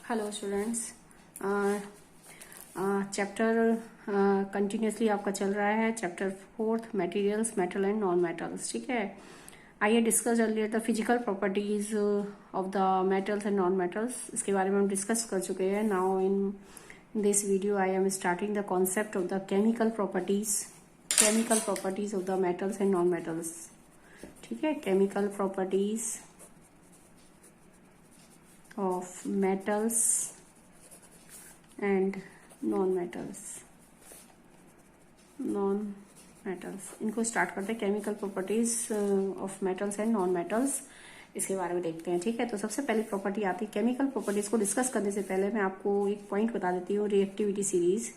Hello students. Chapter continuously आपका चल रहा है। Chapter 4 materials, metal and non metals. ठीक है, आइए discuss earlier the physical properties of the metals and non metals. इसके बारे में हम डिस्कस कर चुके हैं। Now in this video I am starting the concept of the chemical properties of the metals and non metals. ठीक है, chemical properties of metals and non-metals। इनको स्टार्ट करते हैं। Chemical properties of metals and non metals, इसके बारे में देखते हैं। ठीक है, तो सबसे पहली प्रॉपर्टी आती है केमिकल प्रॉपर्टीज को डिस्कस करने से पहले मैं आपको एक पॉइंट बता देती हूँ। रिएक्टिविटी सीरीज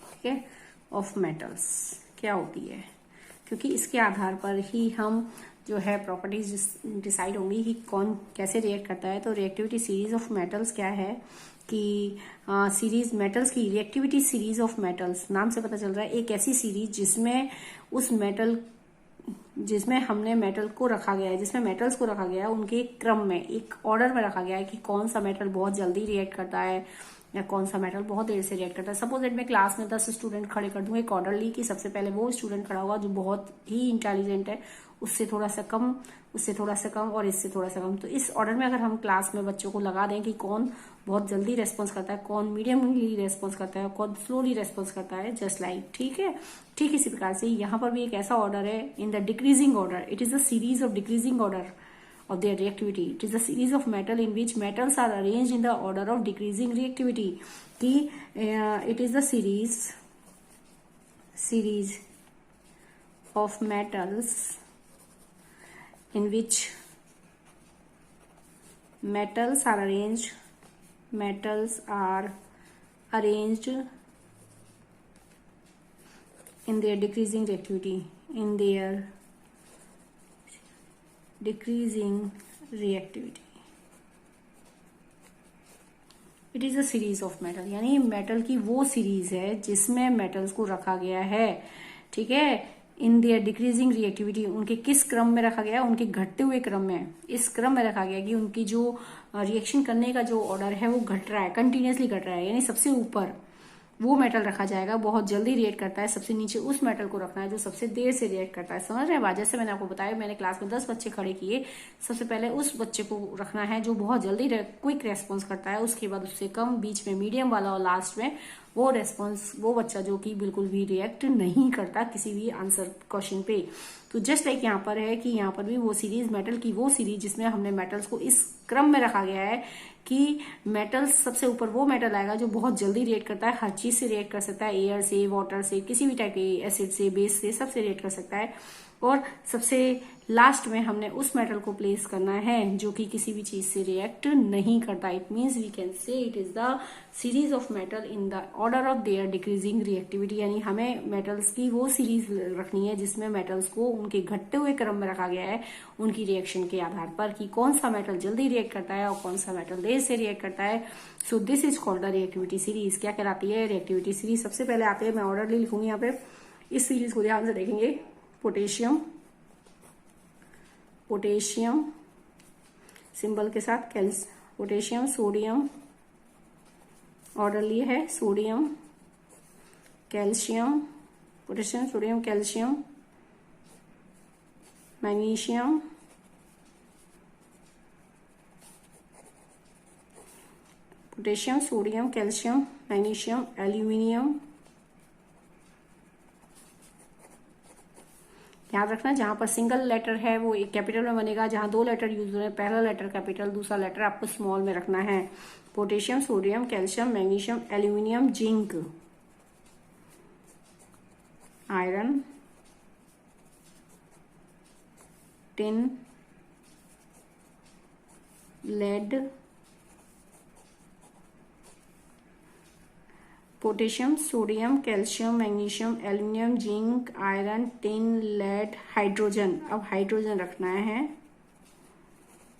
ठीक है ऑफ मेटल्स क्या होती है, क्योंकि इसके आधार पर ही हम जो है प्रॉपर्टीज डिसाइड होंगी कि कौन कैसे रिएक्ट करता है। तो रिएक्टिविटी सीरीज ऑफ मेटल्स क्या है कि सीरीज मेटल्स की रिएक्टिविटी सीरीज ऑफ मेटल्स, नाम से पता चल रहा है एक ऐसी सीरीज जिसमें हमने मेटल को रखा गया है, जिसमें मेटल्स को रखा गया है उनके एक क्रम में, एक ऑर्डर में रखा गया है कि कौन सा मेटल बहुत जल्दी रिएक्ट करता है या कौन सा मेटल बहुत देर से रिएक्ट करता है। सपोज दैट मैं क्लास में 10 स्टूडेंट खड़े कर दूं एक ऑर्डर ली कि सबसे पहले वो स्टूडेंट खड़ा होगा जो बहुत ही इंटेलिजेंट है, उससे थोड़ा सा कम, उससे थोड़ा सा कम और इससे थोड़ा सा कम। तो इस ऑर्डर में अगर हम क्लास में बच्चों को लगा दें कि कौन बहुत जल्दी रेस्पॉन्स करता है, कौन मीडियमली रेस्पॉन्स करता है, कौन स्लोली रेस्पॉन्स करता है, जस्ट लाइक। ठीक है, ठीक इसी प्रकार से यहाँ पर भी एक ऐसा ऑर्डर है in the decreasing order. It is a series of decreasing order of their reactivity. It is a series of metal in which metals are arranged in the order of decreasing reactivity. It is the series of metals in which metals are arranged in their decreasing reactivity. It is a series of metal, यानी metal की वो series है जिसमें metals को रखा गया है। ठीक है, इन देयर डिक्रीजिंग रिएक्टिविटी, उनके किस क्रम में रखा गया है, उनके घटते हुए क्रम में, इस क्रम में रखा गया कि उनकी जो रिएक्शन करने का जो ऑर्डर है वो घट रहा है, कंटिन्यूसली घट रहा है। यानी सबसे ऊपर वो मेटल रखा जाएगा बहुत जल्दी रिएक्ट करता है, सबसे नीचे उस मेटल को रखना है जो सबसे देर से रिएक्ट करता है। समझ रहे हैं? जैसे मैंने आपको बताया, मैंने क्लास में 10 बच्चे खड़े किए, सबसे पहले उस बच्चे को रखना है जो बहुत जल्दी क्विक रेस्पॉन्स करता है, उसके बाद उससे कम, बीच में मीडियम वाला और लास्ट में वो बच्चा जो कि बिल्कुल भी रिएक्ट नहीं करता किसी भी आंसर क्वेश्चन पे। तो जस्ट लाइक यहाँ पर है कि यहाँ पर भी वो सीरीज, मेटल की वो सीरीज जिसमें हमने मेटल्स को इस क्रम में रखा गया है कि मेटल्स सबसे ऊपर वो मेटल आएगा जो बहुत जल्दी रिएक्ट करता है, हर चीज से रिएक्ट कर सकता है, एयर से, वाटर से, किसी भी टाइप के एसिड से, बेस से, सबसे रिएक्ट कर सकता है। और सबसे लास्ट में हमने उस मेटल को प्लेस करना है जो कि किसी भी चीज से रिएक्ट नहीं करता। It means we can say it is the series of metal in the order of their decreasing reactivity. यानी हमें मेटल्स की वो सीरीज रखनी है जिसमें मेटल्स को उनके घटते हुए क्रम में रखा गया है, उनकी रिएक्शन के आधार पर कि कौन सा मेटल जल्दी रिएक्ट करता है और कौन सा मेटल देर से रिएक्ट करता है। So this is called the reactivity series. क्या कहलाती है? Reactivity series. सबसे पहले आते हैं, मैं ऑर्डरली लिखूंगी यहाँ पे, इस सीरीज को ध्यान से देखेंगे। पोटेशियम सिंबल के साथ, पोटेशियम, सोडियम, ऑर्डर लिए है, sodium, calcium, potassium, sodium, calcium, magnesium, potassium, sodium, calcium, magnesium, aluminium. याद रखना, जहां पर सिंगल लेटर है वो एक कैपिटल में बनेगा, जहां 2 लेटर यूज हो रहे हैं, पहला लेटर कैपिटल, दूसरा लेटर आपको स्मॉल में रखना है। Potassium, sodium, calcium, magnesium, aluminium, zinc, iron, tin, lead, potassium, sodium, calcium, magnesium, aluminium, zinc, iron, tin, lead, hydrogen. अब हाइड्रोजन रखना है,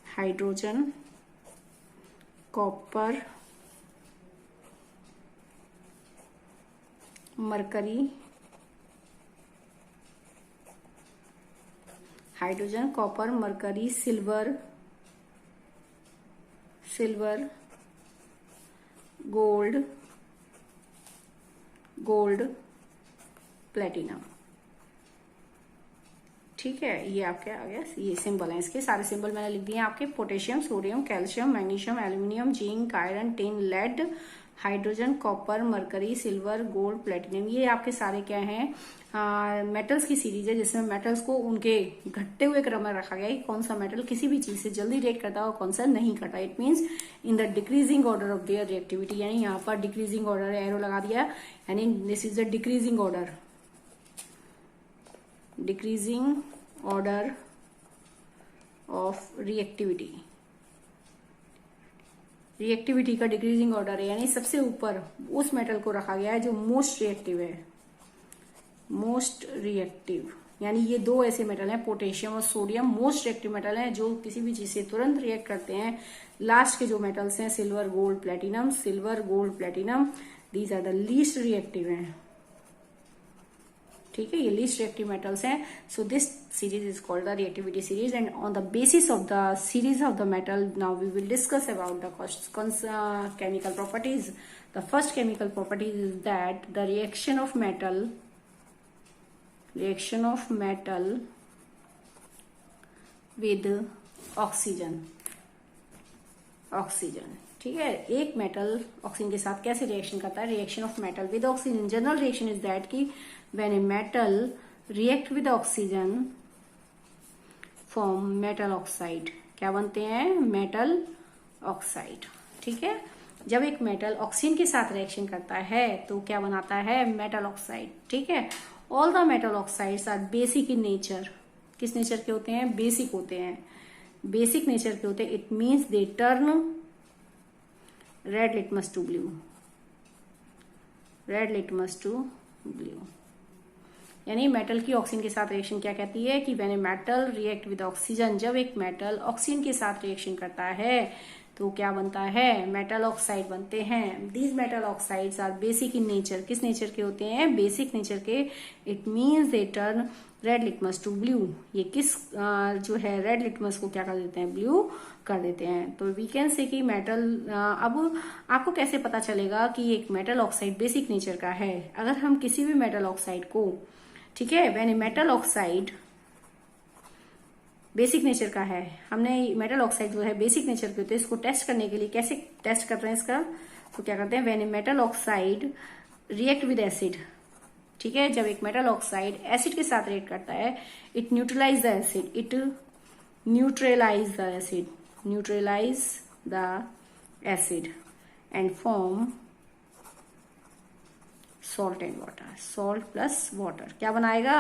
hydrogen, copper, mercury, hydrogen, copper, mercury, silver, silver, gold, platinum. ठीक है, ये आपके आ गया, ये सिंबल है, इसके सारे सिंबल मैंने लिख दिए हैं आपके। Potassium, sodium, calcium, magnesium, aluminium, zinc, iron, tin, lead, hydrogen, copper, mercury, silver, gold, platinum. ये आपके सारे क्या हैं, मेटल्स की सीरीज है जिसमें मेटल्स को उनके घटते हुए क्रम में रखा गया है कि कौन सा मेटल किसी भी चीज से जल्दी रिएक्ट करता है और कौन सा नहीं करता। It means in the decreasing order of there reactivity, यानी यहाँ पर डिक्रीजिंग ऑर्डर एरो लगा दिया, यानी this is the decreasing order, decreasing order of reactivity. Reactivity का डिक्रीजिंग ऑर्डर है, यानी सबसे ऊपर उस मेटल को रखा गया है जो मोस्ट रिएक्टिव है, मोस्ट रिएक्टिव। यानी ये दो ऐसे मेटल हैं, पोटेशियम और सोडियम, मोस्ट रिएक्टिव मेटल हैं जो किसी भी चीज से तुरंत रिएक्ट करते हैं। लास्ट के जो मेटल्स हैं silver, gold, platinum, silver, gold, platinum, these are the least reactive हैं। ठीक है, ये लीस्ट रिएक्टिव मेटल्स हैं। So this series is called the reactivity series, and on the basis of the series of the metal now we will discuss about the chemical properties. The first chemical property is that the reaction of metal with oxygen, ठीक है, एक metal oxygen के साथ कैसे reaction करता है। Reaction of metal with oxygen, general reaction is that कि when a metal react with oxygen form metal oxide, क्या बनते हैं, मेटल ऑक्साइड। ठीक है, जब एक मेटल ऑक्सीजन के साथ रिएक्शन करता है तो क्या बनाता है, मेटल ऑक्साइड। ठीक है, all the metal oxides are basic in nature. किस नेचर के होते हैं, बेसिक होते हैं, बेसिक नेचर के होते हैं। It means they turn red litmus to blue, red litmus to blue. यानी मेटल की ऑक्सीजन के साथ रिएक्शन क्या कहती है कि when a metal react with oxygen, जब एक मेटल ऑक्सीजन के साथ रिएक्शन करता है तो क्या बनता है, मेटल ऑक्साइड बनते हैं। These metal oxides are basic in nature, किस नेचर के होते हैं, बेसिक नेचर के। It means they turn red litmus to blue, ये किस जो है रेड लिटमस को क्या कर देते हैं, ब्लू कर देते हैं। तो वी कैन से कि मेटल, अब आपको कैसे पता चलेगा कि एक मेटल ऑक्साइड बेसिक नेचर का है। अगर हम किसी भी मेटल ऑक्साइड को, ठीक है, when a metal oxide basic nature का है, हमने मेटल ऑक्साइड जो है बेसिक नेचर के होते हैं, इसको टेस्ट करने के लिए कैसे टेस्ट कर रहे हैं इसका, तो क्या करते हैं, when a metal oxide react with acid, ठीक है, जब एक मेटल ऑक्साइड एसिड के साथ रिएक्ट करता है, it neutralize the acid, it neutralize the acid, neutralize the acid and form salt and water, salt plus water क्या बनाएगा,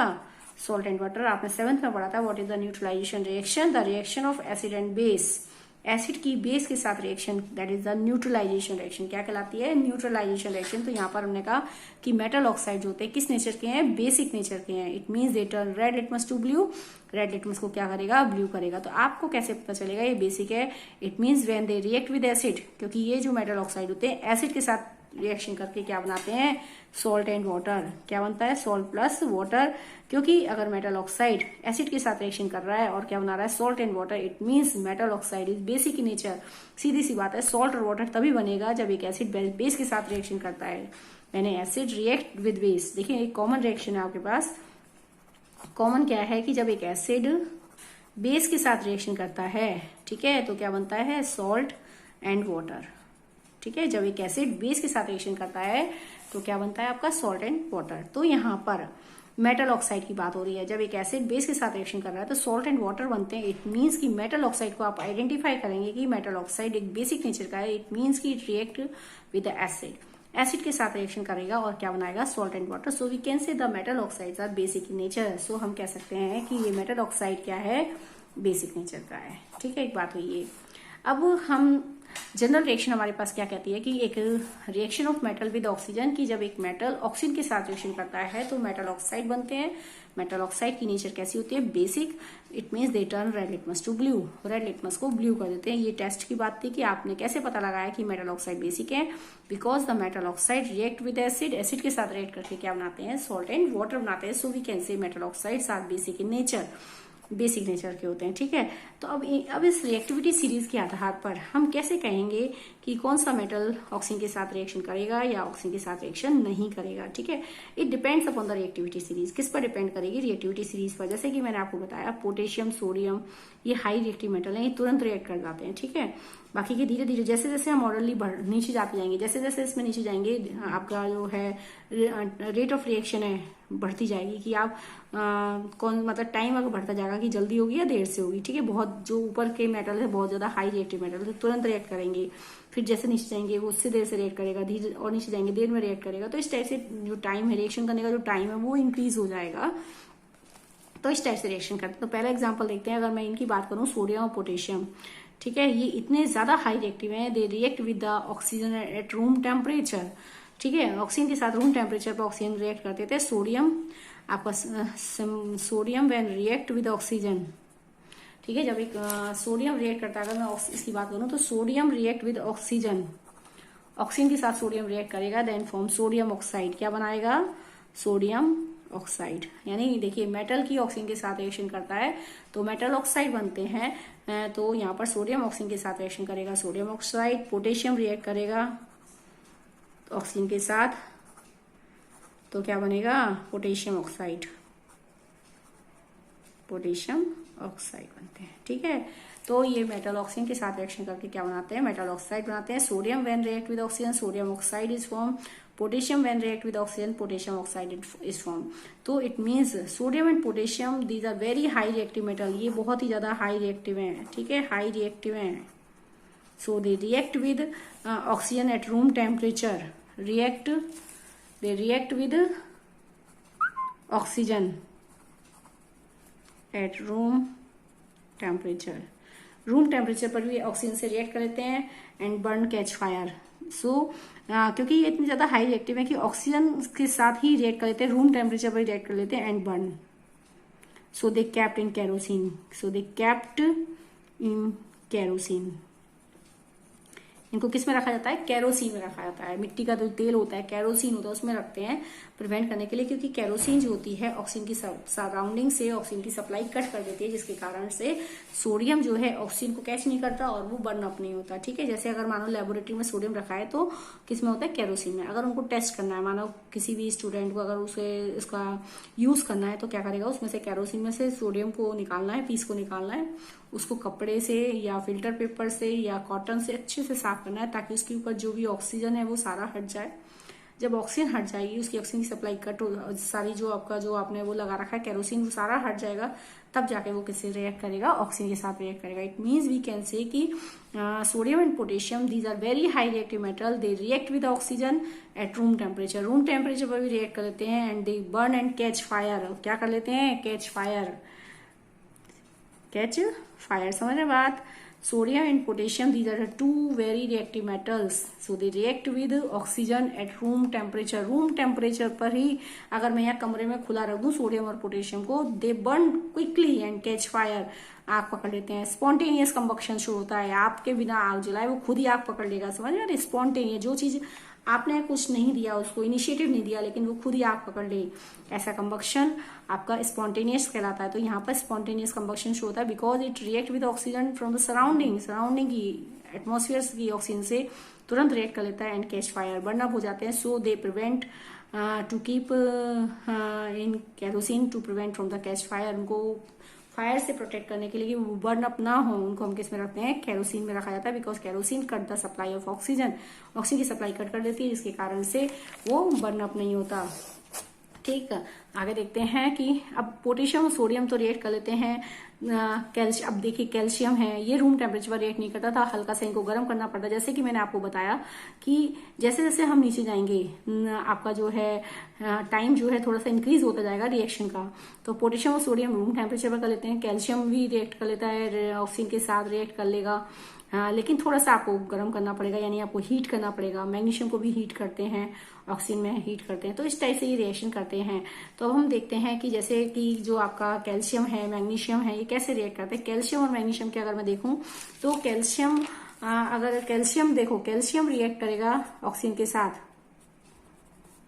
सॉल्ट एंड वाटर। आपने 7th में पढ़ा था what is the neutralization reaction, the reaction of acid and base, acid की base के साथ reaction, that is the neutralization reaction. क्या कहलाती है, न्यूट्रलाइजेशन रिएक्शन। तो यहाँ पर हमने कहा कि मेटल ऑक्साइड जो होते हैं किस नेचर के हैं, बेसिक नेचर के हैं। It means they turn red litmus to blue, red litmus को क्या करेगा, ब्लू करेगा। तो आपको कैसे पता चलेगा ये बेसिक है, it means when they react with acid, क्योंकि ये जो मेटल ऑक्साइड होते हैं एसिड के साथ रिएक्शन करके क्या बनाते हैं, सॉल्ट एंड वाटर। क्या बनता है, सॉल्ट प्लस वाटर, क्योंकि अगर मेटल ऑक्साइड एसिड के साथ रिएक्शन कर रहा है और क्या बना रहा है, salt and water, it means metal oxide is basic in nature. सीधी सी बात है, सॉल्ट और वाटर तभी बनेगा जब एक एसिड बेस के साथ रिएक्शन करता है। मैंने एसिड रिएक्ट विद बेस, देखिए एक कॉमन रिएक्शन है आपके पास। कॉमन क्या है कि जब एक एसिड बेस के साथ रिएक्शन करता है, ठीक है, तो क्या बनता है, सॉल्ट एंड वाटर। ठीक है, जब एक एसिड बेस के साथ रिएक्शन करता है तो क्या बनता है आपका, सॉल्ट एंड वाटर। तो यहाँ पर मेटल ऑक्साइड की बात हो रही है, जब एक एसिड बेस के साथ रिएक्शन कर रहा है तो सॉल्ट एंड वाटर बनते हैं। इट मीन्स कि मेटल ऑक्साइड को आप आइडेंटिफाई करेंगे कि मेटल ऑक्साइड एक बेसिक नेचर का है। इट मीन्स कि it react with the acid, acid के साथ रिएक्शन करेगा और क्या बनाएगा, salt and water. So we can say the metal oxides are basic in nature. सो हम कह सकते हैं कि ये मेटल ऑक्साइड क्या है, बेसिक नेचर का है। ठीक है, एक बात हुई है। अब हम जनरल रिएक्शन हमारे पास क्या कहती है कि एक reaction of metal with oxygen, की जब एक मेटल ऑक्सीजन के साथ रिएक्शन करता है तो मेटल ऑक्साइड बनते हैं। मेटल ऑक्साइड की नेचर कैसी होती है, basic. It means they turn red litmus to blue, red litmus को ब्लू कर देते हैं। ये टेस्ट की बात थी कि आपने कैसे पता लगाया कि मेटल ऑक्साइड बेसिक है, because the metal oxide react with acid, acid के साथ रिएक्ट करके क्या बनाते हैं, सॉल्ट एंड वाटर बनाते हैं। So we can say metal oxides are basic in nature. Basic nature के होते हैं, ठीक है। तो अब इस रिएक्टिविटी सीरीज के आधार पर हम कैसे कहेंगे कि कौन सा मेटल ऑक्सीजन के साथ रिएक्शन करेगा या ऑक्सीजन के साथ रिएक्शन नहीं करेगा, ठीक है। It depends upon the reactivity series. किस पर डिपेंड करेगी? रिएक्टिविटी सीरीज पर। जैसे कि मैंने आपको बताया पोटेशियम, सोडियम, ये हाई रिएक्टिव मेटल है, ये तुरंत रिएक्ट कर जाते हैं, ठीक है। बाकी के धीरे धीरे जैसे जैसे हम ऑर्डरली नीचे जाते जाएंगे, जैसे जैसे इसमें नीचे जाएंगे, आपका जो है रेट ऑफ रिएक्शन है बढ़ती जाएगी कि आप कौन मतलब टाइम अगर बढ़ता जाएगा कि जल्दी होगी या देर से होगी, ठीक है। बहुत जो ऊपर के मेटल है बहुत ज्यादा हाई रिएक्टिव मेटल है तुरंत रिएक्ट करेंगे, फिर जैसे नीचे जाएंगे वो उससे देर से रिएक्ट करेगा, धीरे और नीचे जाएंगे देर में रिएक्ट करेगा। तो इस टाइप से जो टाइम है रिएक्शन करने का जो टाइम है वो इंक्रीज हो जाएगा। तो इस टाइप से रिएक्शन करते हैं। तो पहला एग्जाम्पल देखते हैं। अगर मैं इनकी बात करूं सोडियम और पोटेशियम, ठीक है, ये इतने ज्यादा हाई रिएक्टिव हैं, दे react with the oxygen at room temperature, ठीक है। ऑक्सीजन के साथ रूम टेम्परेचर पर ऑक्सीजन रिएक्ट करते थे। सोडियम आपका sodium when react with oxygen, ठीक है। जब एक सोडियम रिएक्ट करता है, अगर मैं इसकी बात करूं तो sodium react with oxygen, oxygen के साथ सोडियम रिएक्ट करेगा, देन फॉर्म सोडियम ऑक्साइड। क्या बनाएगा? Sodium oxide. यानी देखिए मेटल की ऑक्सीजन के साथ रिएक्शन करता है तो मेटल ऑक्साइड बनते हैं। तो यहाँ पर सोडियम ऑक्सीजन के साथ रिएक्शन करेगा, सोडियम ऑक्साइड। पोटेशियम रिएक्ट करेगा ऑक्सीजन के साथ, तो क्या बनेगा? पोटेशियम ऑक्साइड, पोटेशियम ऑक्साइड बनते हैं, ठीक है। तो ये मेटल ऑक्सीजन के साथ रिएक्शन करके क्या बनाते हैं? मेटल ऑक्साइड बनाते हैं। Sodium when react with oxygen, sodium oxide is form. Potassium when react with oxygen, potassium oxide is form. तो it means sodium and potassium these are very high reactive metal, ये बहुत ही ज्यादा high reactive हैं, ठीक है, high reactive हैं। So they react with oxygen at room temperature, they react with oxygen at room temperature, room temperature पर भी oxygen से रिएक्ट कर लेते हैं and burn catch fire. So क्योंकि ये इतनी ज्यादा हाई रिएक्टिव है कि ऑक्सीजन के साथ ही रिएक्ट कर लेते हैं, रूम टेम्परेचर पर रिएक्ट कर लेते हैं and burn. So they kept in kerosene, so they kept in kerosene. इनको किस में रखा जाता है? केरोसिन में रखा जाता है। मिट्टी का जो तेल होता है केरोसिन होता है उसमें रखते हैं प्रिवेंट करने के लिए, क्योंकि केरोसिन जो होती है ऑक्सीजन की सराउंडिंग से ऑक्सीजन की सप्लाई कट कर देती है, जिसके कारण से सोडियम जो है ऑक्सीजन को कैच नहीं करता और वो बर्न अप नहीं होता, ठीक है। जैसे अगर मानो लेबोरेटरी में सोडियम रखा है तो किस में होता है? केरोसिन में। अगर उनको टेस्ट करना है, मानो किसी भी स्टूडेंट को अगर उसे इसका यूज करना है तो क्या करेगा? उसमें से केरोसिन में से सोडियम को निकालना है, पीस को निकालना है, उसको कपड़े से या फिल्टर पेपर से या कॉटन से अच्छे से साफ करना है ताकि उसके ऊपर जो भी ऑक्सीजन है वो सारा हट जाए। जब ऑक्सीजन हट जाएगी, उसकी ऑक्सीजन की सप्लाई कट हो, सारी जो आपका जो आपने वो लगा रखा है केरोसिन वो सारा हट जाएगा, तब जाके वो किससे रिएक्ट करेगा? ऑक्सीजन के साथ रिएक्ट करेगा। It means we can say कि sodium and potassium these are very high reactive metal, they react with oxygen at room temperature, room temperature पर भी रिएक्ट कर लेते हैं and they burn and catch fire. क्या कर लेते हैं? Catch fire, catch fire. समझ रहे बात? Sodium and potassium these are two very reactive metals, so they react with oxygen at room temperature, room temperature पर ही अगर मैं यहाँ कमरे में खुला रख दूं सोडियम और पोटेशियम को, दे burn quickly and catch fire, आग पकड़ लेते हैं। स्पॉन्टेनियस कंबक्शन शुरू होता है, आपके बिना आग जलाए वो खुद ही आग पकड़ लेगा। समझ रहे? स्पॉन्टेनियस, जो चीज आपने कुछ नहीं दिया, उसको इनिशिएटिव नहीं दिया, लेकिन वो खुद ही आग पकड़ ले, ऐसा कंबक्शन आपका स्पॉन्टेनियस कहलाता है। तो यहाँ पर स्पॉन्टेनियस कंबक्शन शो होता है because it react with oxygen from the surrounding की एटमोस्फियर की ऑक्सीजन से तुरंत रिएक्ट कर लेता है and catch fire, burn up हो जाते हैं। So they prevent to keep in kerosene to prevent from the catch fire, उनको फायर से प्रोटेक्ट करने के लिए कि वो बर्न अप ना हो, उनको हम किस में रखते हैं? केरोसिन में रखा जाता है, because kerosene cut the supply of oxygen, oxygen की सप्लाई कट कर देती है, जिसके कारण से वो बर्न अप नहीं होता। ठीक, आगे देखते हैं कि अब पोटेशियम और सोडियम तो रिएक्ट कर लेते हैं। कैल्शियम, अब देखिए कैल्शियम है, ये रूम टेम्परेचर पर रिएक्ट नहीं करता था, हल्का सा इनको गर्म करना पड़ता। जैसे कि मैंने आपको बताया कि जैसे जैसे हम नीचे जाएंगे आपका जो है टाइम जो है थोड़ा सा इंक्रीज होता जाएगा रिएक्शन का। तो पोटेशियम और सोडियम रूम टेम्परेचर पर कर लेते हैं, कैल्शियम भी रिएक्ट कर लेता है, ऑक्सीजन के साथ रिएक्ट कर लेगा, लेकिन थोड़ा सा आपको गर्म करना पड़ेगा, यानी आपको हीट करना पड़ेगा। मैग्नीशियम को भी हीट करते हैं, ऑक्सीजन में हीट करते हैं, तो इस टाइप से ये रिएक्शन करते हैं। तो अब हम देखते हैं कि जैसे कि जो आपका कैल्शियम है, मैग्नीशियम है, ये कैसे रिएक्ट करते हैं। कैल्शियम और मैग्नीशियम की अगर मैं देखूं तो कैल्शियम, अगर कैल्शियम देखो, कैल्शियम रिएक्ट करेगा ऑक्सीजन के साथ,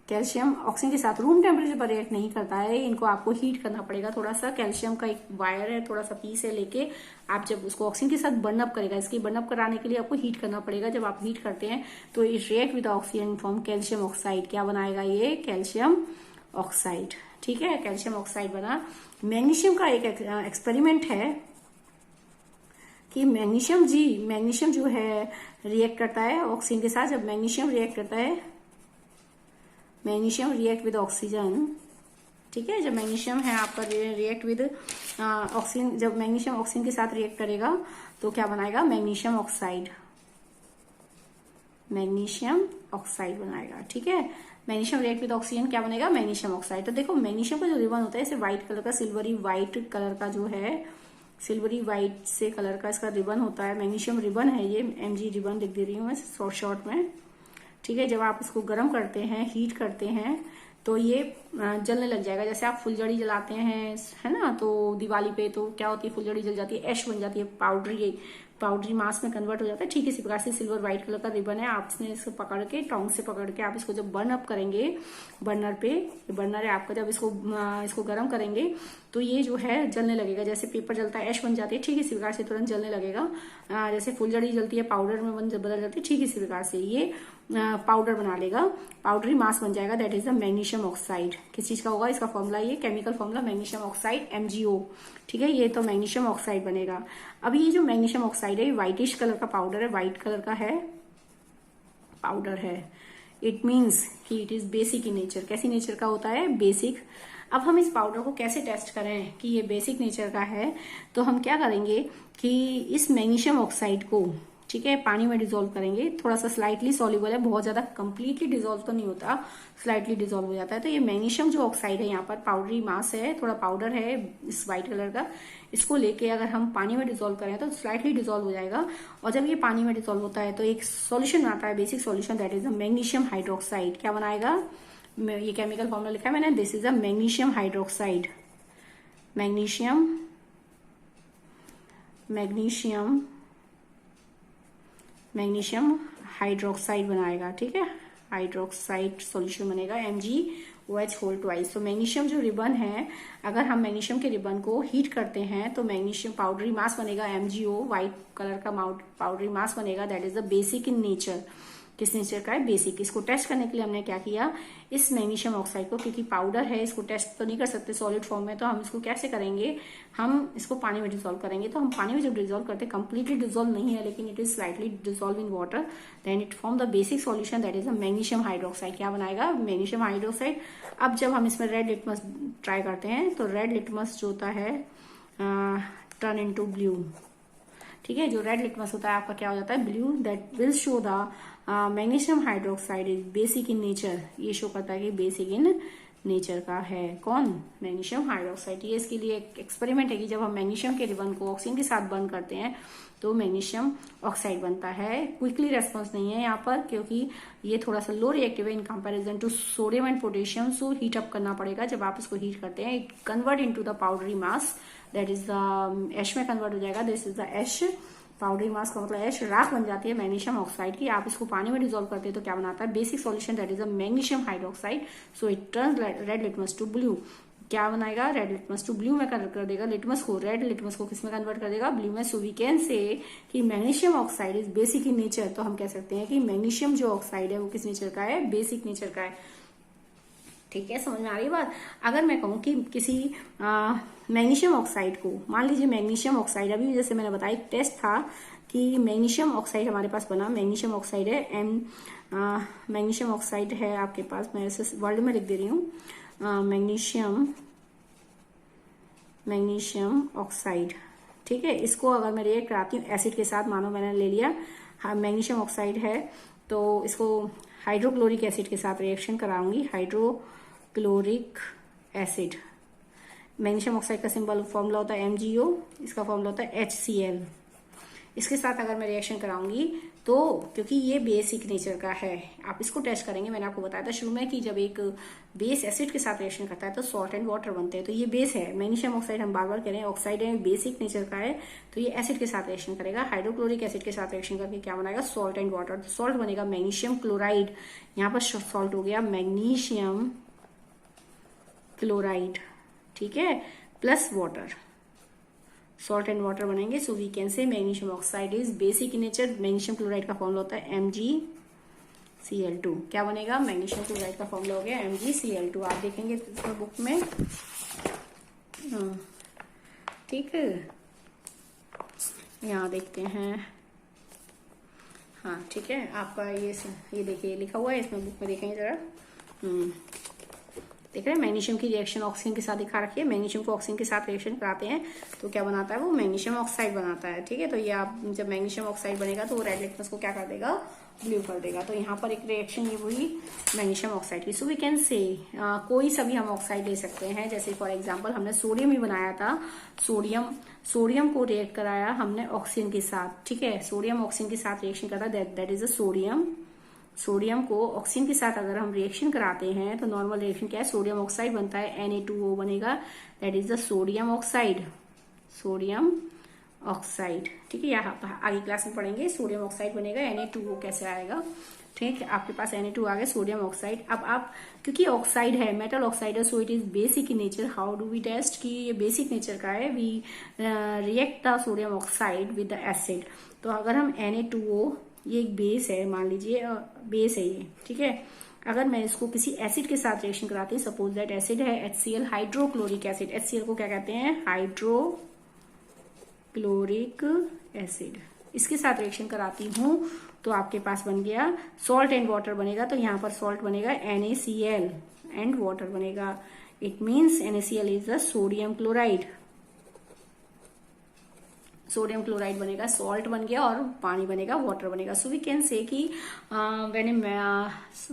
कैल्शियम ऑक्सीजन के साथ रूम टेम्परेचर पर रिएक्ट नहीं करता है, इनको आपको हीट करना पड़ेगा थोड़ा सा। कैल्शियम का एक वायर है, थोड़ा सा पीस है, लेके आप जब उसको ऑक्सीजन के साथ बर्न अप करेगा, इसकी बर्न अप कराने के लिए आपको हीट करना पड़ेगा। जब आप हीट करते हैं तो it react with oxygen form calcium oxide. क्या बनाएगा ये? Calcium oxide. ठीक है, कैल्शियम ऑक्साइड बना। मैग्नीशियम का एक एक्सपेरिमेंट है कि मैग्नीशियम जो है रिएक्ट करता है ऑक्सीजन के साथ। जब मैग्नीशियम रिएक्ट करता है, मैग्नीशियम रिएक्ट विद ऑक्सीजन, ठीक है, जब मैग्नीशियम है आपका रिएक्ट विद ऑक्सीजन, जब मैग्नीशियम ऑक्सीजन के साथ रिएक्ट करेगा तो क्या बनाएगा? Magnesium oxide. मैग्नीशियम ऑक्साइड बनाएगा। ठीक है, मैग्नीशियम रिएक्ट विद ऑक्सीजन क्या बनेगा? Magnesium oxide. तो देखो मैग्नीशियम का जो रिबन होता है, इसे व्हाइट कलर का, सिल्वरी व्हाइट कलर का जो है, सिल्वरी व्हाइट से कलर का इसका रिबन होता है। मैग्नीशियम रिबन है ये, MG रिबन लिख दे रही हूँ मैं शॉर्ट में। ठीक है, जब आप इसको गर्म करते हैं, हीट करते हैं, तो ये जलने लग जाएगा। जैसे आप फुलझड़ी जलाते हैं, है ना, तो दिवाली पे तो क्या होती है, फुलझड़ी जल जाती है, ऐश बन जाती है, पाउडरी मास में कन्वर्ट हो जाता है। ठीक इसी प्रकार से सिल्वर व्हाइट कलर का रिबन है, आप इसको पकड़ के, टोंग से पकड़ के आप इसको जब बर्न अप करेंगे बर्नर पे, बर्नर है आपका, जब इसको गर्म करेंगे तो ये जो है जलने लगेगा। जैसे पेपर जलता है, ऐश बन जाती है, ठीक इसी प्रकार से तुरंत जलने लगेगा। जैसे फुलझड़ी जलती है, पाउडर में बदल जाती है, ठीक इसी प्रकार से ये पाउडर बना लेगा, पाउडरी मास बन जाएगा। That is the magnesium oxide. किस चीज का होगा? इसका फॉर्मूला, ये chemical formula magnesium oxide MgO। ठीक है, ये तो मैग्नीशियम ऑक्साइड बनेगा। अब ये जो मैग्नीशियम ऑक्साइड है, ये व्हाइटिश कलर का पाउडर है, व्हाइट कलर का है, पाउडर है। इट मीन्स कि it is basic in nature. कैसी नेचर का होता है? बेसिक। अब हम इस पाउडर को कैसे टेस्ट करें कि ये बेसिक नेचर का है? तो हम क्या करेंगे कि इस मैग्नीशियम ऑक्साइड को, ठीक है, पानी में डिसॉल्व करेंगे। थोड़ा सा स्लाइटली सॉल्युबल है, बहुत ज्यादा कंप्लीटली डिसॉल्व तो नहीं होता, स्लाइटली डिसॉल्व हो जाता है। तो ये मैग्नीशियम जो ऑक्साइड है, यहाँ पर पाउडरी मास है, थोड़ा पाउडर है इस व्हाइट कलर का, इसको लेके अगर हम पानी में डिसॉल्व करें तो स्लाइटली डिसॉल्व हो जाएगा। और जब ये पानी में डिसॉल्व होता है तो एक सॉल्यूशन आता है, basic solution, that is the magnesium hydroxide. क्या बनाएगा? ये केमिकल फॉर्मूला लिखा है मैंने, this is a magnesium hydroxide. Magnesium hydroxide बनाएगा। ठीक है, हाइड्रोक्साइड सॉल्यूशन बनेगा MgOH2। तो मैग्नीशियम जो रिबन है, अगर हम मैग्नीशियम के रिबन को हीट करते हैं तो मैग्नीशियम पाउडरी मास बनेगा MgO, व्हाइट कलर का पाउडरी मास बनेगा। That is the basic in nature. किस नेचर का है? बेसिक। इसको टेस्ट करने के लिए हमने क्या किया, इस मैग्नीशियम ऑक्साइड को, क्योंकि पाउडर है, इसको टेस्ट तो नहीं कर सकते सॉलिड फॉर्म में, तो हम इसको कैसे करेंगे, हम इसको पानी में डिसॉल्व करेंगे। तो हम पानी में जब डिसॉल्व करते हैं, कंप्लीटली डिसॉल्व नहीं है, लेकिन it is slightly dissolve in water, then it form the basic solution, that is the magnesium hydroxide. क्या बनाएगा? Magnesium hydroxide. अब जब हम इसमें रेड लिटमस ट्राई करते हैं तो रेड लिटमस जो होता है टर्न इनटू ब्लू। ठीक है, जो रेड लिटमस होता है आपका क्या हो जाता है? Blue. That will show the magnesium hydroxide is basic in nature. ये शो करता है कि बेसिक इन नेचर का है। कौन? Magnesium hydroxide. ये इसके लिए एक एक्सपेरिमेंट है कि जब हम मैग्नीशियम के रिबन को ऑक्सीजन के साथ बर्न करते हैं तो मैग्नीशियम ऑक्साइड बनता है। क्विकली रेस्पॉन्स नहीं है यहाँ पर, क्योंकि ये थोड़ा सा लो रिएक्टिव है in comparison to sodium and potassium, so heat up करना पड़ेगा। जब आप इसको हीट करते हैं, it convert into the powdery mass, that is the ash में कन्वर्ट हो जाएगा। This is the ash. Powdery mass का मतलब ऐश, राख बन जाती है मैग्नीशियम ऑक्साइड की। आप इसको पानी में डिसॉल्व करते हैं तो क्या बनाता है? Basic solution, that is a magnesium hydroxide. So it turns red litmus to blue. क्या बनाएगा? रेड लिटमस टू ब्लू में कन्वर्ट कर देगा लिटमस को। रेड लिटमस को किस में कन्वर्ट कर देगा? ब्लू में। सो वी कैन से कि magnesium oxide is basic in nature. तो हम कह सकते हैं कि मैग्नीशियम जो ऑक्साइड है वो किस नेचर का है? बेसिक नेचर का है। ठीक है, समझ में आ रही बात? अगर मैं कहूँ कि किसी मैग्नीशियम ऑक्साइड को, मान लीजिए मैग्नीशियम ऑक्साइड, अभी जैसे मैंने बताया एक टेस्ट था कि मैग्नीशियम ऑक्साइड हमारे पास बना, मैग्नीशियम ऑक्साइड है मैग्नीशियम ऑक्साइड है आपके पास, मैं ऐसे वर्ड में लिख दे रही हूँ, मैग्नीशियम ऑक्साइड। ठीक है, इसको अगर मैं रिएक्ट कराती हूँ एसिड के साथ, मानो मैंने ले लिया मैग्नीशियम ऑक्साइड है, तो इसको हाइड्रोक्लोरिक एसिड के साथ रिएक्शन कराऊंगी, हाइड्रोक्लोरिक एसिड। मैग्नीशियम ऑक्साइड का सिंबल फॉर्मूला होता है MgO, इसका फॉर्मूला होता है HCl। इसके साथ अगर मैं रिएक्शन कराऊंगी तो क्योंकि ये बेसिक नेचर का है, आप इसको टेस्ट करेंगे। मैंने आपको बताया था शुरू में कि जब एक बेस एसिड के साथ रिएक्शन करता है तो सॉल्ट एंड वाटर बनते हैं। तो ये बेस है, मैग्नीशियम ऑक्साइड हम बार बार कह रहे हैं, ऑक्साइड है, बेसिक नेचर का है, तो ये एसिड के साथ रिएक्शन करेगा। हाइड्रोक्लोरिक एसिड के साथ रिएक्शन करके क्या बनाएगा, सॉल्ट एंड वाटर। तो सॉल्ट बनेगा मैग्नीशियम क्लोराइड, यहाँ पर सॉल्ट हो गया मैग्नीशियम क्लोराइड, ठीक है, plus water, salt and water बनेंगे। So we can say magnesium oxide is basic in nature. Magnesium chloride का फॉर्मूला होता है MgCl2। क्या बनेगा, मैग्नीशियम क्लोराइड का फॉर्मूला हो गया MgCl2। आप देखेंगे इसमें बुक में, ठीक है, यहाँ देखते हैं, हाँ ठीक है, आपका ये देखिए लिखा हुआ है इसमें बुक में, देखेंगे जरा, देख रहे हैं मैग्नीशियम की रिएक्शन ऑक्सीजन के साथ दिखा रखी है। मैग्नीशियम को ऑक्सीजन के साथ रिएक्शन कराते हैं तो क्या बनाता है, वो मैग्नीशियम ऑक्साइड बनाता है, ठीक है। तो ये आप जब मैग्नीशियम ऑक्साइड बनेगा तो वो रेड लिटमस को क्या कर देगा, ब्लू कर देगा। तो यहाँ पर एक रिएक्शन ये हुई मैग्नीशियम ऑक्साइड की। सो वी कैन से कोई सा भी हम ऑक्साइड ले सकते हैं, जैसे फॉर एग्जाम्पल हमने सोडियम ही बनाया था, सोडियम को रिएक्ट कराया हमने ऑक्सीजन के साथ, ठीक है, सोडियम ऑक्सीजन के साथ रिएक्शन करा, that is a sodium. Sodium को ऑक्सीजन के साथ अगर हम रिएक्शन कराते हैं तो नॉर्मल रिएक्शन क्या है, सोडियम ऑक्साइड बनता है, Na2O बनेगा, that is the sodium oxide, sodium oxide, ठीक है। यहाँ आगे क्लास में पढ़ेंगे सोडियम ऑक्साइड बनेगा, Na2O कैसे आएगा, ठीक है। आपके पास Na2 आ गया, सोडियम ऑक्साइड। अब आप क्योंकि ऑक्साइड है, मेटल ऑक्साइड है, so it is basic in nature. How do we test कि ये बेसिक नेचर का है, we react the sodium oxide with the acid. तो अगर हम Na2O, ये एक बेस है, मान लीजिए बेस है ये, ठीक है, अगर मैं इसको किसी एसिड के साथ रिएक्शन कराती हूँ, सपोज दैट एसिड है HCl, हाइड्रोक्लोरिक एसिड, HCl को क्या कहते हैं, हाइड्रोक्लोरिक एसिड, इसके साथ रिएक्शन कराती हूँ तो आपके पास बन गया सॉल्ट एंड वाटर बनेगा। तो यहाँ पर सॉल्ट बनेगा NaCl एंड वाटर बनेगा, it means NaCl is the sodium chloride, sodium chloride बनेगा, सॉल्ट बन गया, और पानी बनेगा, वाटर बनेगा। सो वी कैन से कि when